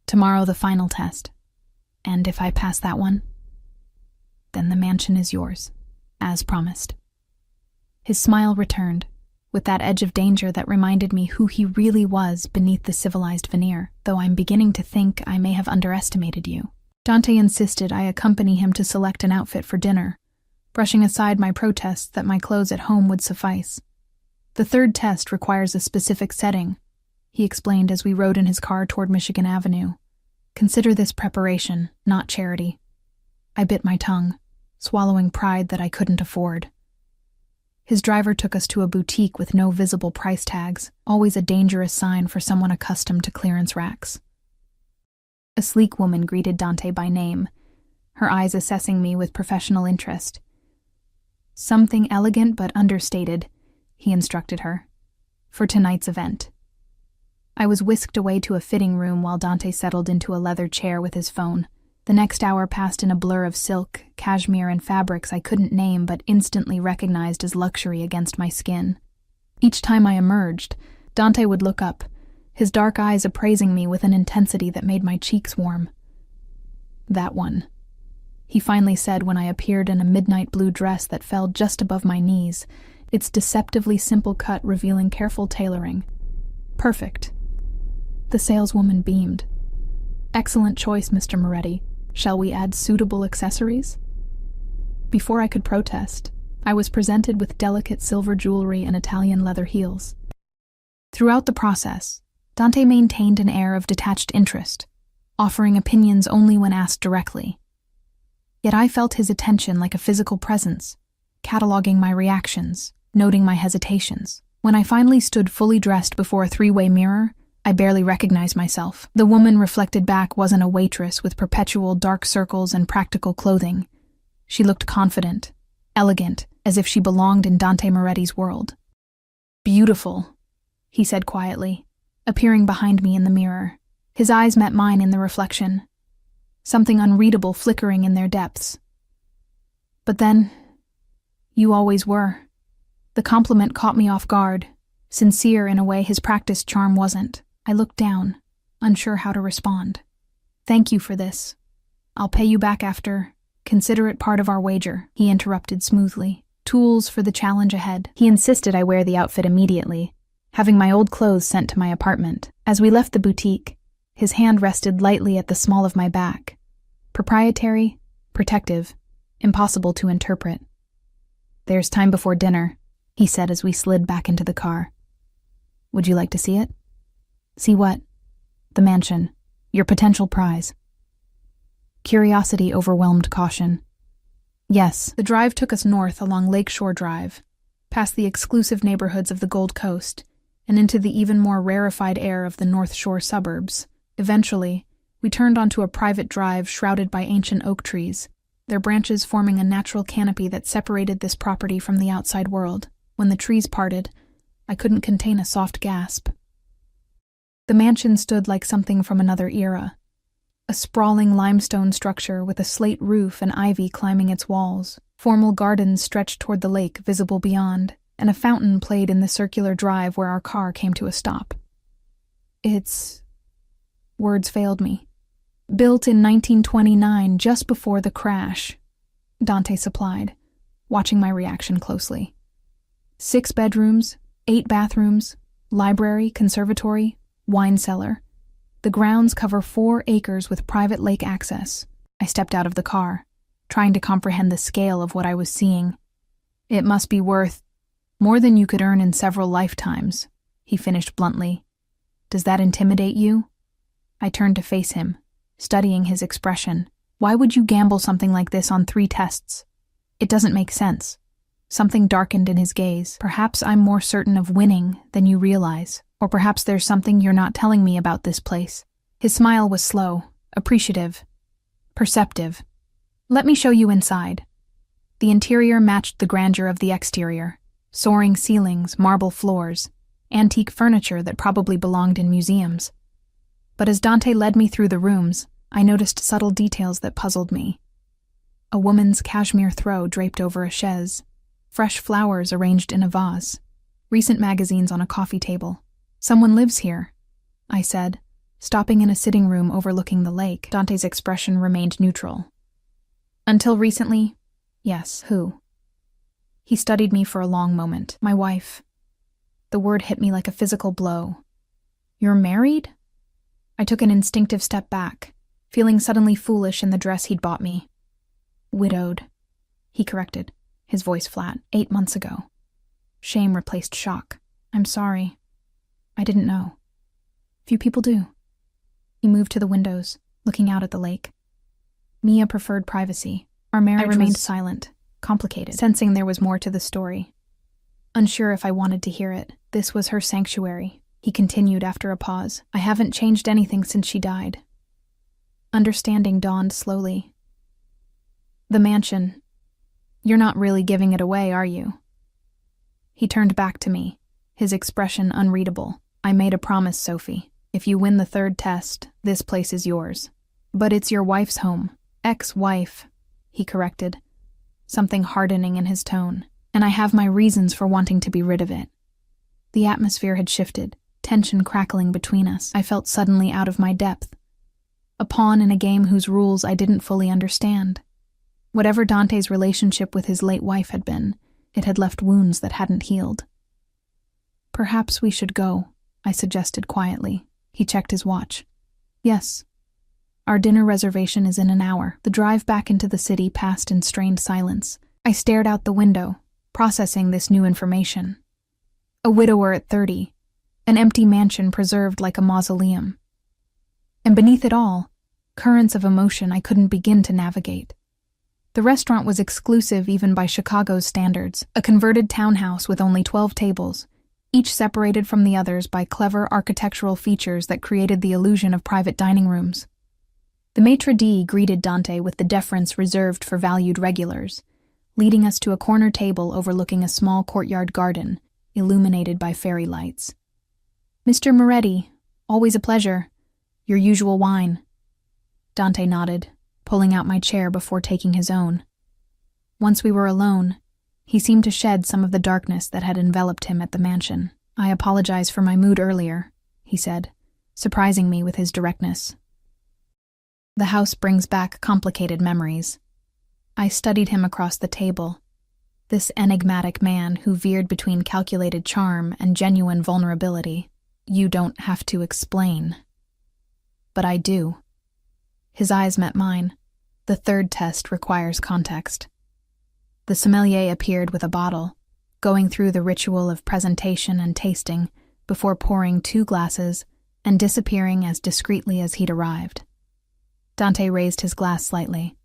Tomorrow, the final test. And if I pass that one, then the mansion is yours, as promised. His smile returned, with that edge of danger that reminded me who he really was beneath the civilized veneer, though I'm beginning to think I may have underestimated you. Dante insisted I accompany him to select an outfit for dinner, brushing aside my protests that my clothes at home would suffice. The third test requires a specific setting, he explained as we rode in his car toward Michigan Avenue. Consider this preparation, not charity. I bit my tongue, swallowing pride that I couldn't afford. His driver took us to a boutique with no visible price tags, always a dangerous sign for someone accustomed to clearance racks. A sleek woman greeted Dante by name, her eyes assessing me with professional interest. Something elegant but understated, he instructed her, for tonight's event. I was whisked away to a fitting room while Dante settled into a leather chair with his phone. The next hour passed in a blur of silk, cashmere, and fabrics I couldn't name but instantly recognized as luxury against my skin. Each time I emerged, Dante would look up, his dark eyes appraising me with an intensity that made my cheeks warm. That one. he finally said when I appeared in a midnight blue dress that fell just above my knees, its deceptively simple cut revealing careful tailoring. Perfect. The saleswoman beamed. Excellent choice, Mr. Moretti. Shall we add suitable accessories? Before I could protest, I was presented with delicate silver jewelry and Italian leather heels. Throughout the process, Dante maintained an air of detached interest, offering opinions only when asked directly. Yet I felt his attention like a physical presence, cataloging my reactions, noting my hesitations. When I finally stood fully dressed before a three-way mirror, I barely recognized myself. The woman reflected back wasn't a waitress with perpetual dark circles and practical clothing. She looked confident, elegant, as if she belonged in Dante Moretti's world. Beautiful, he said quietly, appearing behind me in the mirror. His eyes met mine in the reflection, something unreadable flickering in their depths. But then, you always were. The compliment caught me off guard, sincere in a way his practiced charm wasn't. I looked down, unsure how to respond. Thank you for this. I'll pay you back after. Consider it part of our wager, he interrupted smoothly. Tools for the challenge ahead. He insisted I wear the outfit immediately, having my old clothes sent to my apartment. As we left the boutique, his hand rested lightly at the small of my back. Proprietary, protective, impossible to interpret. There's time before dinner, he said as we slid back into the car. Would you like to see it? See what? The mansion. Your potential prize. Curiosity overwhelmed caution. Yes, the drive took us north along Lakeshore Drive, past the exclusive neighborhoods of the Gold Coast, and into the even more rarefied air of the North Shore suburbs. Eventually, we turned onto a private drive shrouded by ancient oak trees, their branches forming a natural canopy that separated this property from the outside world. When the trees parted, I couldn't contain a soft gasp. The mansion stood like something from another era, a sprawling limestone structure with a slate roof and ivy climbing its walls. Formal gardens stretched toward the lake visible beyond, and a fountain played in the circular drive where our car came to a stop. Words failed me. Built in 1929, just before the crash, Dante supplied, watching my reaction closely. 6 bedrooms, 8 bathrooms, library, conservatory, wine cellar. The grounds cover 4 acres with private lake access. I stepped out of the car, trying to comprehend the scale of what I was seeing. It must be worth more than you could earn in several lifetimes, he finished bluntly. Does that intimidate you? I turned to face him, studying his expression. Why would you gamble something like this on 3 tests? It doesn't make sense. Something darkened in his gaze. Perhaps I'm more certain of winning than you realize. Or perhaps there's something you're not telling me about this place. His smile was slow, appreciative, perceptive. Let me show you inside. The interior matched the grandeur of the exterior. Soaring ceilings, marble floors, antique furniture that probably belonged in museums. But as Dante led me through the rooms, I noticed subtle details that puzzled me. A woman's cashmere throw draped over a chaise, fresh flowers arranged in a vase, recent magazines on a coffee table. Someone lives here, I said, stopping in a sitting room overlooking the lake. Dante's expression remained neutral. Until recently, yes. Who? He studied me for a long moment. My wife. The word hit me like a physical blow. You're married? I took an instinctive step back, feeling suddenly foolish in the dress he'd bought me. Widowed, he corrected, his voice flat. 8 months ago. Shame replaced shock. I'm sorry. I didn't know. Few people do. He moved to the windows, looking out at the lake. Mia preferred privacy. Our marriage remained silent, complicated, sensing there was more to the story. Unsure if I wanted to hear it, this was her sanctuary, he continued after a pause. I haven't changed anything since she died. Understanding dawned slowly. The mansion. You're not really giving it away, are you? He turned back to me, his expression unreadable. I made a promise, Sophie. If you win the 3rd test, this place is yours. But it's your wife's home. Ex-wife, he corrected, something hardening in his tone. And I have my reasons for wanting to be rid of it. The atmosphere had shifted, tension crackling between us. I felt suddenly out of my depth. A pawn in a game whose rules I didn't fully understand. Whatever Dante's relationship with his late wife had been, it had left wounds that hadn't healed. "Perhaps we should go," I suggested quietly. He checked his watch. "Yes. Our dinner reservation is in an hour." The drive back into the city passed in strained silence. I stared out the window, processing this new information. A widower at 30, an empty mansion preserved like a mausoleum. And beneath it all, currents of emotion I couldn't begin to navigate. The restaurant was exclusive even by Chicago's standards, a converted townhouse with only 12 tables, each separated from the others by clever architectural features that created the illusion of private dining rooms. The maitre d' greeted Dante with the deference reserved for valued regulars, leading us to a corner table overlooking a small courtyard garden, illuminated by fairy lights. "Mr. Moretti, always a pleasure. Your usual wine." Dante nodded, pulling out my chair before taking his own. Once we were alone, he seemed to shed some of the darkness that had enveloped him at the mansion. "I apologize for my mood earlier," he said, surprising me with his directness. "The house brings back complicated memories." I studied him across the table, this enigmatic man who veered between calculated charm and genuine vulnerability. "You don't have to explain." "But I do." His eyes met mine. The third test requires context. The sommelier appeared with a bottle, going through the ritual of presentation and tasting before pouring 2 glasses and disappearing as discreetly as he'd arrived. Dante raised his glass slightly.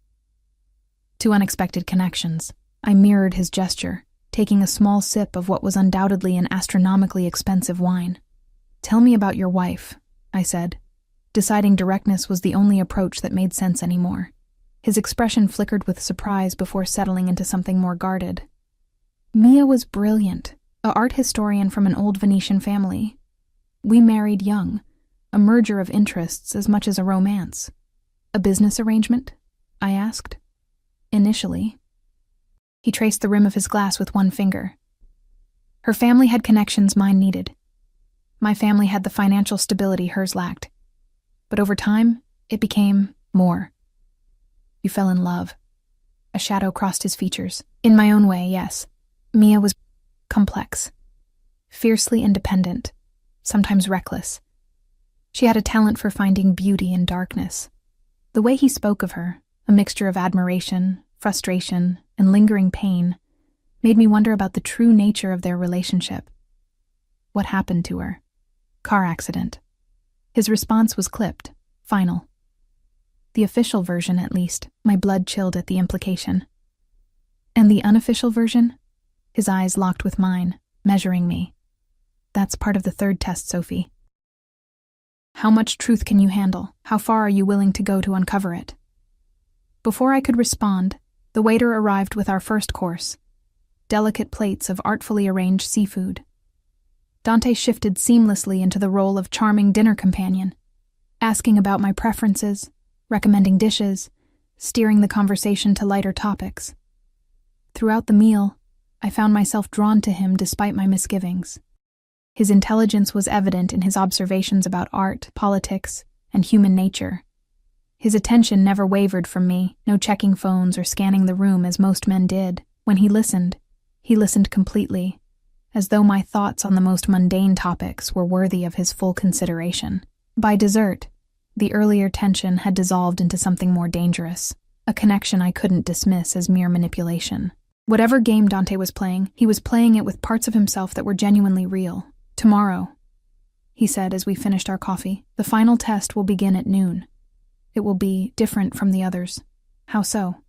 "To unexpected connections." I mirrored his gesture, taking a small sip of what was undoubtedly an astronomically expensive wine. "Tell me about your wife," I said, deciding directness was the only approach that made sense anymore. His expression flickered with surprise before settling into something more guarded. "Mia was brilliant, an art historian from an old Venetian family. We married young, a merger of interests as much as a romance." "A business arrangement?" I asked. "Initially." He traced the rim of his glass with one finger. "Her family had connections mine needed. My family had the financial stability hers lacked. But over time, it became more." "You fell in love." A shadow crossed his features. "In my own way, yes. Mia was complex, fiercely independent, sometimes reckless. She had a talent for finding beauty in darkness." The way he spoke of her, a mixture of admiration, frustration, and lingering pain, made me wonder about the true nature of their relationship. "What happened to her?" "Car accident." His response was clipped, final. The official version, at least. My blood chilled at the implication. "And the unofficial version?" His eyes locked with mine, measuring me. "That's part of the third test, Sophie. How much truth can you handle? How far are you willing to go to uncover it?" Before I could respond, the waiter arrived with our first course, delicate plates of artfully arranged seafood. Dante shifted seamlessly into the role of charming dinner companion, asking about my preferences, recommending dishes, steering the conversation to lighter topics. Throughout the meal, I found myself drawn to him despite my misgivings. His intelligence was evident in his observations about art, politics, and human nature. His attention never wavered from me, no checking phones or scanning the room as most men did. When he listened completely, as though my thoughts on the most mundane topics were worthy of his full consideration. By dessert, the earlier tension had dissolved into something more dangerous, a connection I couldn't dismiss as mere manipulation. Whatever game Dante was playing, he was playing it with parts of himself that were genuinely real. "Tomorrow," he said as we finished our coffee, "the final test will begin at noon. It will be different from the others." "How so?"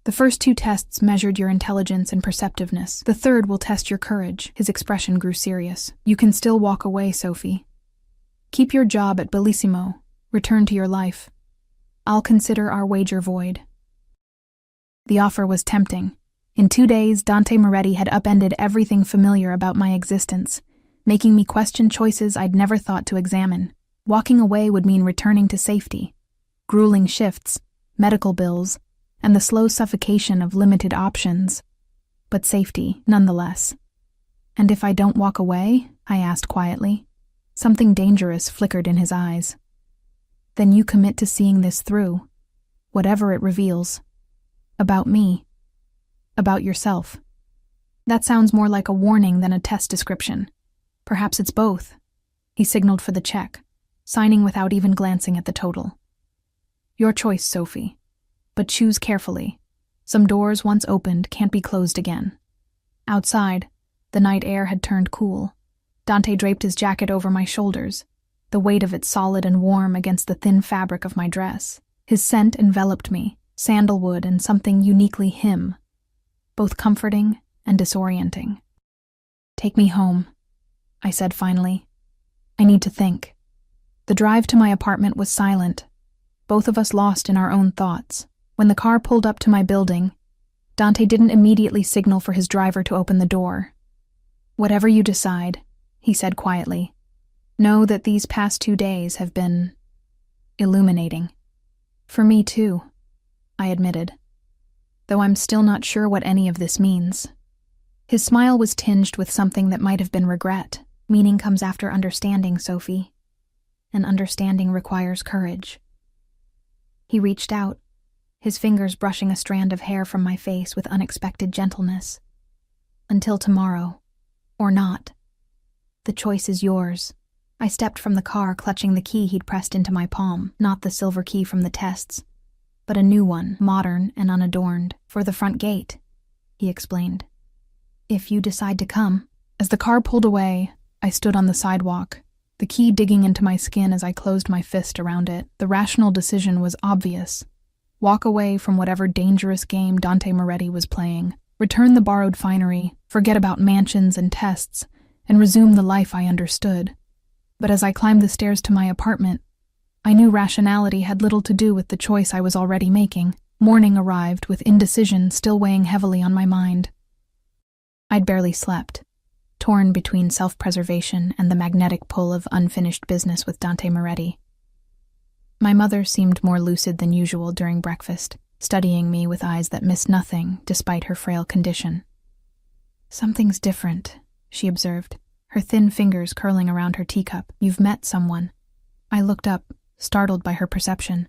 "The first 2 tests measured your intelligence and perceptiveness. The third will test your courage." His expression grew serious. "You can still walk away, Sophie. Keep your job at Bellissimo. Return to your life. I'll consider our wager void." The offer was tempting. In 2 days, Dante Moretti had upended everything familiar about my existence, making me question choices I'd never thought to examine. Walking away would mean returning to safety, grueling shifts, medical bills, and the slow suffocation of limited options. But safety, nonetheless. "And if I don't walk away?" I asked quietly. Something dangerous flickered in his eyes. "Then you commit to seeing this through, whatever it reveals." About me. About yourself. That sounds more like a warning than a test description. Perhaps it's both. He signaled for the check, signing without even glancing at the total. Your choice, Sophie. But choose carefully. Some doors once opened can't be closed again. Outside, the night air had turned cool. Dante draped his jacket over my shoulders, the weight of it solid and warm against the thin fabric of my dress. His scent enveloped me, sandalwood and something uniquely him, both comforting and disorienting. Take me home, I said finally. I need to think. The drive to my apartment was silent, both of us lost in our own thoughts. When the car pulled up to my building, Dante didn't immediately signal for his driver to open the door. Whatever you decide, he said quietly, know that these past 2 days have been illuminating. For me too, I admitted, though I'm still not sure what any of this means. His smile was tinged with something that might have been regret. Meaning comes after understanding, Sophie. And understanding requires courage. He reached out, his fingers brushing a strand of hair from my face with unexpected gentleness. Until tomorrow. Or not. The choice is yours. I stepped from the car, clutching the key he'd pressed into my palm, not the silver key from the tests, but a new one, modern and unadorned, for the front gate, he explained. If you decide to come. As the car pulled away, I stood on the sidewalk, the key digging into my skin as I closed my fist around it. The rational decision was obvious. Walk away from whatever dangerous game Dante Moretti was playing, return the borrowed finery, forget about mansions and tests, and resume the life I understood. But as I climbed the stairs to my apartment, I knew rationality had little to do with the choice I was already making. Morning arrived with indecision still weighing heavily on my mind. I'd barely slept, torn between self-preservation and the magnetic pull of unfinished business with Dante Moretti. My mother seemed more lucid than usual during breakfast, studying me with eyes that missed nothing despite her frail condition. Something's different, she observed, her thin fingers curling around her teacup. You've met someone. I looked up, startled by her perception.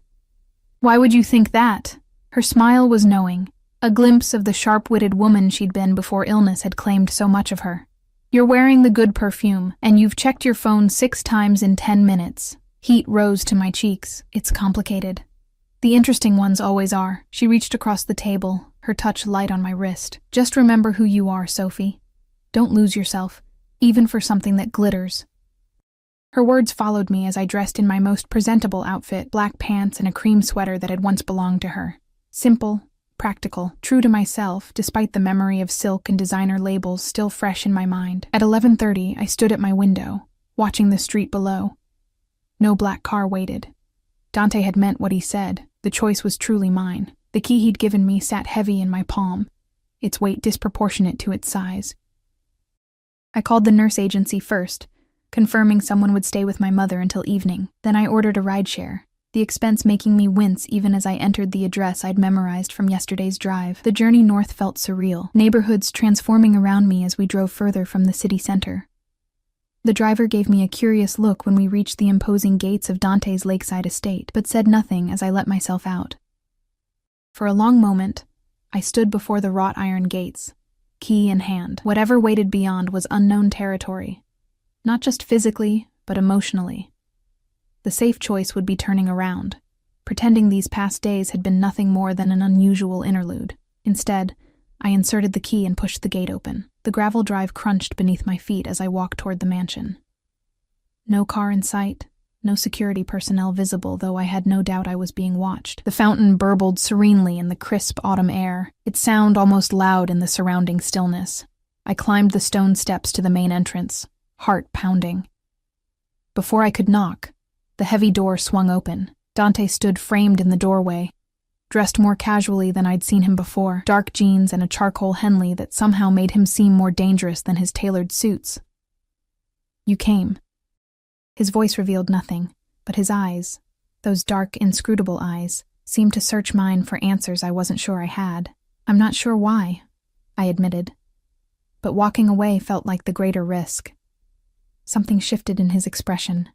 Why would you think that? Her smile was knowing, a glimpse of the sharp-witted woman she'd been before illness had claimed so much of her. You're wearing the good perfume, and you've checked your phone 6 times in 10 minutes. Heat rose to my cheeks. It's complicated. The interesting ones always are. She reached across the table, her touch light on my wrist. Just remember who you are, Sophie. Don't lose yourself, even for something that glitters. Her words followed me as I dressed in my most presentable outfit, black pants and a cream sweater that had once belonged to her. Simple, practical, true to myself, despite the memory of silk and designer labels still fresh in my mind. At 11:30, I stood at my window, watching the street below. No black car waited. Dante had meant what he said. The choice was truly mine. The key he'd given me sat heavy in my palm, its weight disproportionate to its size. I called the nurse agency first, confirming someone would stay with my mother until evening. Then I ordered a rideshare, the expense making me wince even as I entered the address I'd memorized from yesterday's drive. The journey north felt surreal, neighborhoods transforming around me as we drove further from the city center. The driver gave me a curious look when we reached the imposing gates of Dante's lakeside estate, but said nothing as I let myself out. For a long moment, I stood before the wrought iron gates, key in hand. Whatever waited beyond was unknown territory, not just physically, but emotionally. The safe choice would be turning around, pretending these past days had been nothing more than an unusual interlude. Instead, I inserted the key and pushed the gate open. The gravel drive crunched beneath my feet as I walked toward the mansion. No car in sight, no security personnel visible, though I had no doubt I was being watched. The fountain burbled serenely in the crisp autumn air, its sound almost loud in the surrounding stillness. I climbed the stone steps to the main entrance, heart pounding. Before I could knock, the heavy door swung open. Dante stood framed in the doorway, dressed more casually than I'd seen him before, dark jeans and a charcoal Henley that somehow made him seem more dangerous than his tailored suits. You came. His voice revealed nothing, but his eyes, those dark, inscrutable eyes, seemed to search mine for answers I wasn't sure I had. I'm not sure why, I admitted, but walking away felt like the greater risk. Something shifted in his expression.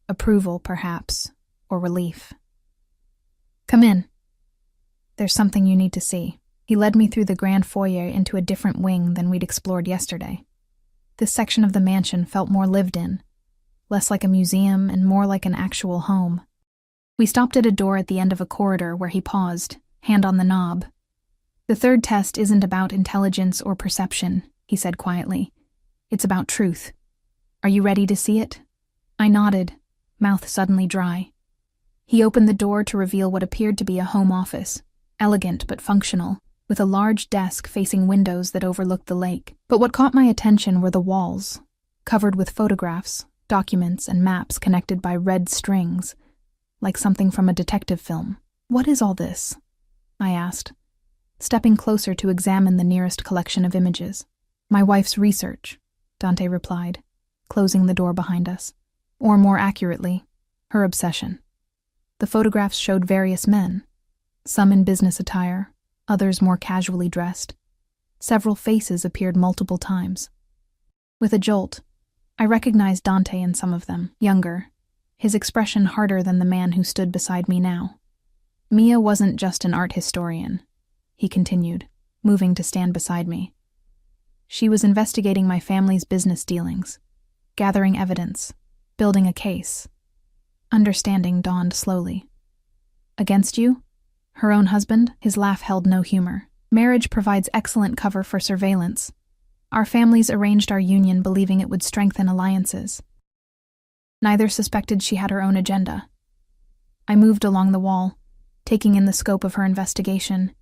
Approval, perhaps, or relief. Come in. There's something you need to see. He led me through the grand foyer into a different wing than we'd explored yesterday. This section of the mansion felt more lived in, less like a museum and more like an actual home. We stopped at a door at the end of a corridor where he paused, hand on the knob. The third test isn't about intelligence or perception, he said quietly. It's about truth. Are you ready to see it? I nodded, mouth suddenly dry. He opened the door to reveal what appeared to be a home office, elegant but functional, with a large desk facing windows that overlooked the lake. But what caught my attention were the walls, covered with photographs, documents, and maps connected by red strings, like something from a detective film. What is all this? I asked, stepping closer to examine the nearest collection of images. My wife's research, Dante replied, closing the door behind us. Or more accurately, her obsession. The photographs showed various men, some in business attire, others more casually dressed. Several faces appeared multiple times. With a jolt, I recognized Dante in some of them, younger, his expression harder than the man who stood beside me now. Mia wasn't just an art historian, he continued, moving to stand beside me. She was investigating my family's business dealings, gathering evidence, building a case. Understanding dawned slowly. Against you? Her own husband? His laugh held no humor. Marriage provides excellent cover for surveillance. Our families arranged our union believing it would strengthen alliances. Neither suspected she had her own agenda. I moved along the wall, taking in the scope of her investigation.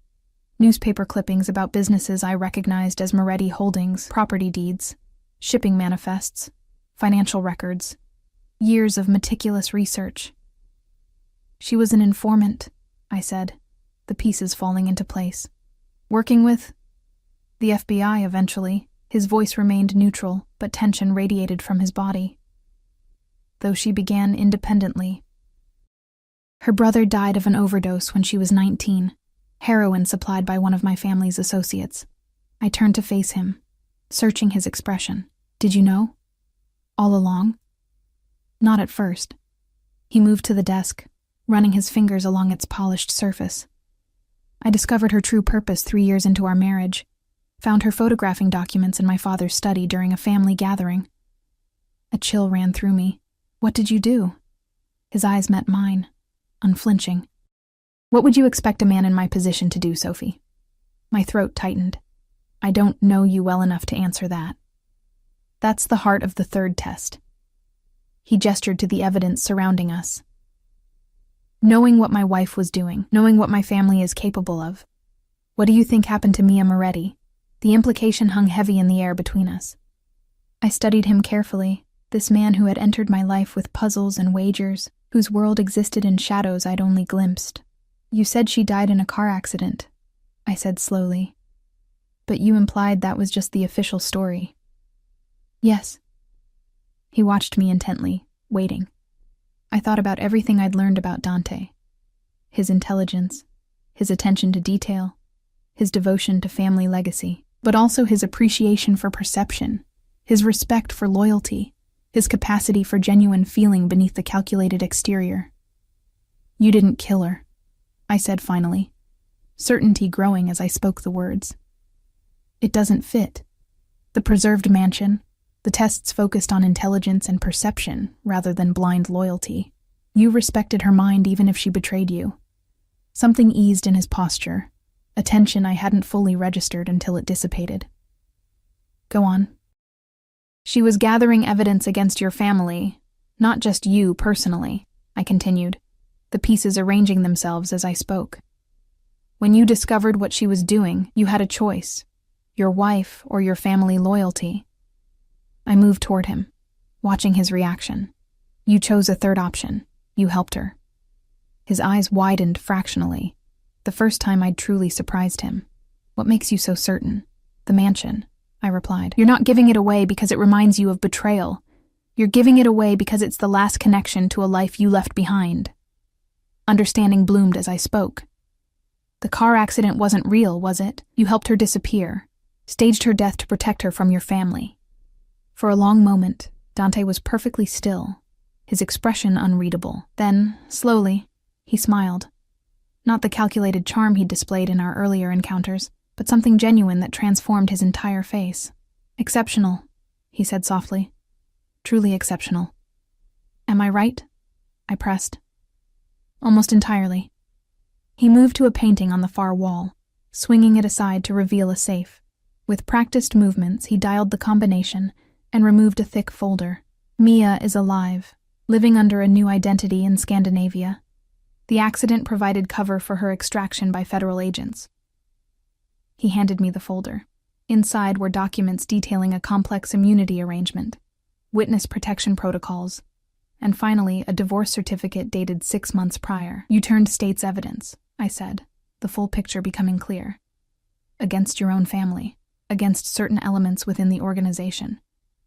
Newspaper clippings about businesses I recognized as Moretti Holdings, property deeds, shipping manifests, financial records, years of meticulous research. She was an informant, I said, the pieces falling into place. Working with the FBI eventually. His voice remained neutral, but tension radiated from his body. Though she began independently. Her brother died of an overdose when she was 19, heroin supplied by one of my family's associates. I turned to face him, searching his expression. Did you know? All along? Not at first. He moved to the desk, running his fingers along its polished surface. I discovered her true purpose 3 years into our marriage, found her photographing documents in my father's study during a family gathering. A chill ran through me. What did you do? His eyes met mine, unflinching. What would you expect a man in my position to do, Sophie? My throat tightened. I don't know you well enough to answer that. That's the heart of the third test. He gestured to the evidence surrounding us. Knowing what my wife was doing, knowing what my family is capable of. What do you think happened to Mia Moretti? The implication hung heavy in the air between us. I studied him carefully, this man who had entered my life with puzzles and wagers, whose world existed in shadows I'd only glimpsed. You said she died in a car accident, I said slowly. But you implied that was just the official story. Yes. He watched me intently, waiting. I thought about everything I'd learned about Dante. His intelligence, his attention to detail, his devotion to family legacy, but also his appreciation for perception, his respect for loyalty, his capacity for genuine feeling beneath the calculated exterior. You didn't kill her, I said finally, certainty growing as I spoke the words. It doesn't fit. The preserved mansion, the tests focused on intelligence and perception rather than blind loyalty. You respected her mind even if she betrayed you. Something eased in his posture, a tension I hadn't fully registered until it dissipated. Go on. She was gathering evidence against your family, not just you personally, I continued, the pieces arranging themselves as I spoke. When you discovered what she was doing, you had a choice, your wife or your family loyalty. I moved toward him, watching his reaction. You chose a third option. You helped her. His eyes widened fractionally, the first time I'd truly surprised him. What makes you so certain? The mansion, I replied. You're not giving it away because it reminds you of betrayal. You're giving it away because it's the last connection to a life you left behind. Understanding bloomed as I spoke. The car accident wasn't real, was it? You helped her disappear, staged her death to protect her from your family. For a long moment, Dante was perfectly still, his expression unreadable. Then, slowly, he smiled. Not the calculated charm he'd displayed in our earlier encounters, but something genuine that transformed his entire face. "Exceptional," he said softly. "Truly exceptional." "Am I right?" I pressed. "Almost entirely." He moved to a painting on the far wall, swinging it aside to reveal a safe. With practiced movements, he dialed the combination and removed a thick folder. "Mia is alive, living under a new identity in Scandinavia. The accident provided cover for her extraction by federal agents." He handed me the folder. Inside were documents detailing a complex immunity arrangement, witness protection protocols, and finally a divorce certificate dated 6 months prior. "You turned state's evidence," I said, the full picture becoming clear. "Against your own family, against certain elements within the organization,"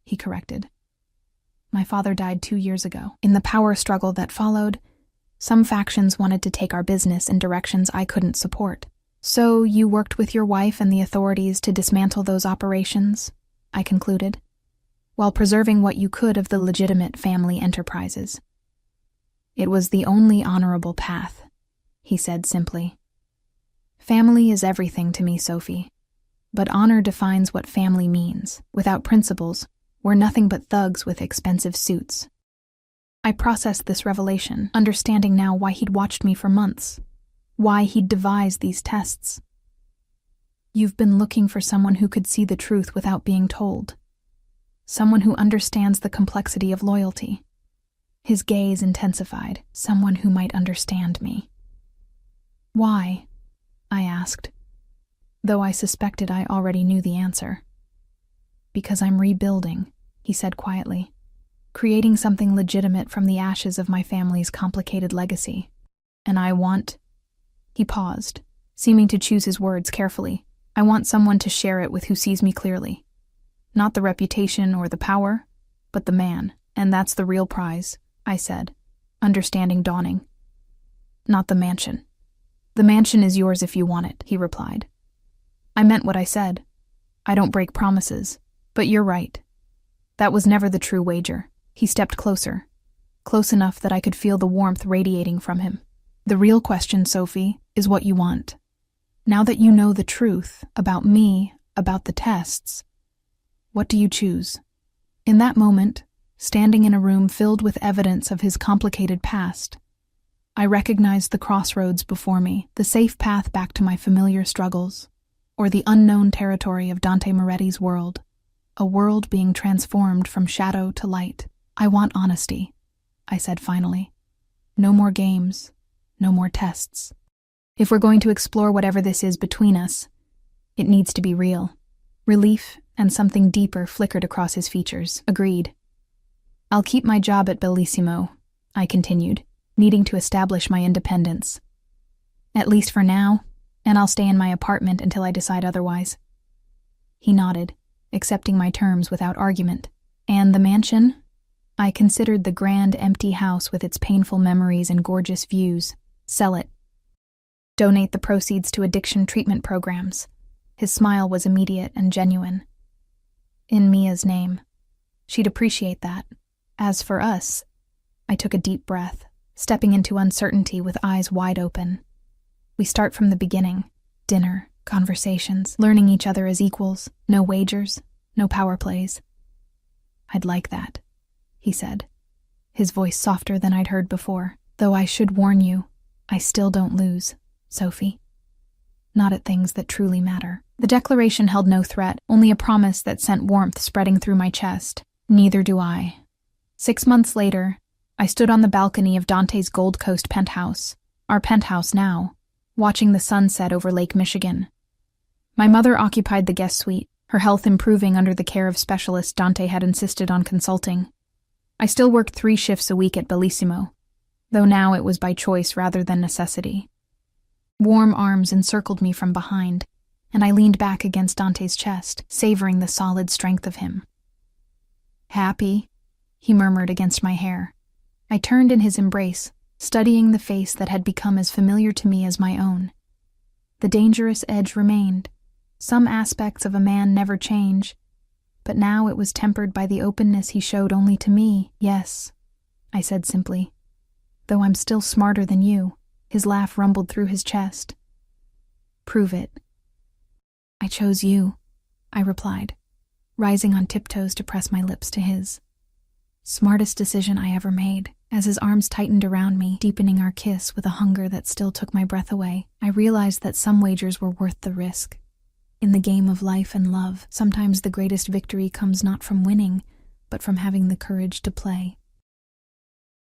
he corrected. "My father died 2 years ago. In the power struggle that followed, some factions wanted to take our business in directions I couldn't support. So you worked with your wife and the authorities to dismantle those operations," I concluded, "while preserving what you could of the legitimate family enterprises." "It was the only honorable path," he said simply. "Family is everything to me, Sophie. But honor defines what family means. Without principles, we're nothing but thugs with expensive suits." I processed this revelation, understanding now why he'd watched me for months, why he'd devised these tests. "You've been looking for someone who could see the truth without being told. Someone who understands the complexity of loyalty." His gaze intensified. "Someone who might understand me." "Why?" I asked, though I suspected I already knew the answer. "Because I'm rebuilding," he said quietly, "creating something legitimate from the ashes of my family's complicated legacy. And I want—" He paused, seeming to choose his words carefully. "I want someone to share it with who sees me clearly. Not the reputation or the power, but the man, and that's the real prize," I said, understanding dawning. "Not the mansion." "The mansion is yours if you want it," he replied. "I meant what I said. I don't break promises, but you're right. That was never the true wager." He stepped closer, close enough that I could feel the warmth radiating from him. "The real question, Sophie, is what you want. Now that you know the truth about me, about the tests, what do you choose?" In that moment, standing in a room filled with evidence of his complicated past, I recognized the crossroads before me, the safe path back to my familiar struggles, or the unknown territory of Dante Moretti's world, a world being transformed from shadow to light. "I want honesty," I said finally. "No more games, no more tests. If we're going to explore whatever this is between us, it needs to be real." Relief and something deeper flickered across his features. "Agreed." "I'll keep my job at Bellissimo," I continued, needing to establish my independence. "At least for now, and I'll stay in my apartment until I decide otherwise." He nodded, accepting my terms without argument. "And the mansion?" I considered the grand, empty house with its painful memories and gorgeous views. "Sell it. Donate the proceeds to addiction treatment programs." His smile was immediate and genuine. "In Mia's name. She'd appreciate that. As for us," I took a deep breath, stepping into uncertainty with eyes wide open. "We start from the beginning. Dinner, conversations, learning each other as equals, no wagers, no power plays." "I'd like that," he said, his voice softer than I'd heard before. "Though I should warn you, I still don't lose, Sophie. Not at things that truly matter." The declaration held no threat, only a promise that sent warmth spreading through my chest. Neither do I. 6 months later, I stood on the balcony of Dante's Gold Coast penthouse, our penthouse now, watching the sunset over Lake Michigan. My mother occupied the guest suite, her health improving under the care of specialists Dante had insisted on consulting. I still worked 3 shifts a week at Bellissimo, though now it was by choice rather than necessity. Warm arms encircled me from behind, and I leaned back against Dante's chest, savoring the solid strength of him. "Happy?" he murmured against my hair. I turned in his embrace, studying the face that had become as familiar to me as my own. The dangerous edge remained. Some aspects of a man never change, but now it was tempered by the openness he showed only to me. "Yes," I said simply, "though I'm still smarter than you." His laugh rumbled through his chest. "Prove it." "I chose you," I replied, rising on tiptoes to press my lips to his. Smartest decision I ever made. As his arms tightened around me, deepening our kiss with a hunger that still took my breath away, I realized that some wagers were worth the risk. In the game of life and love, sometimes the greatest victory comes not from winning, but from having the courage to play.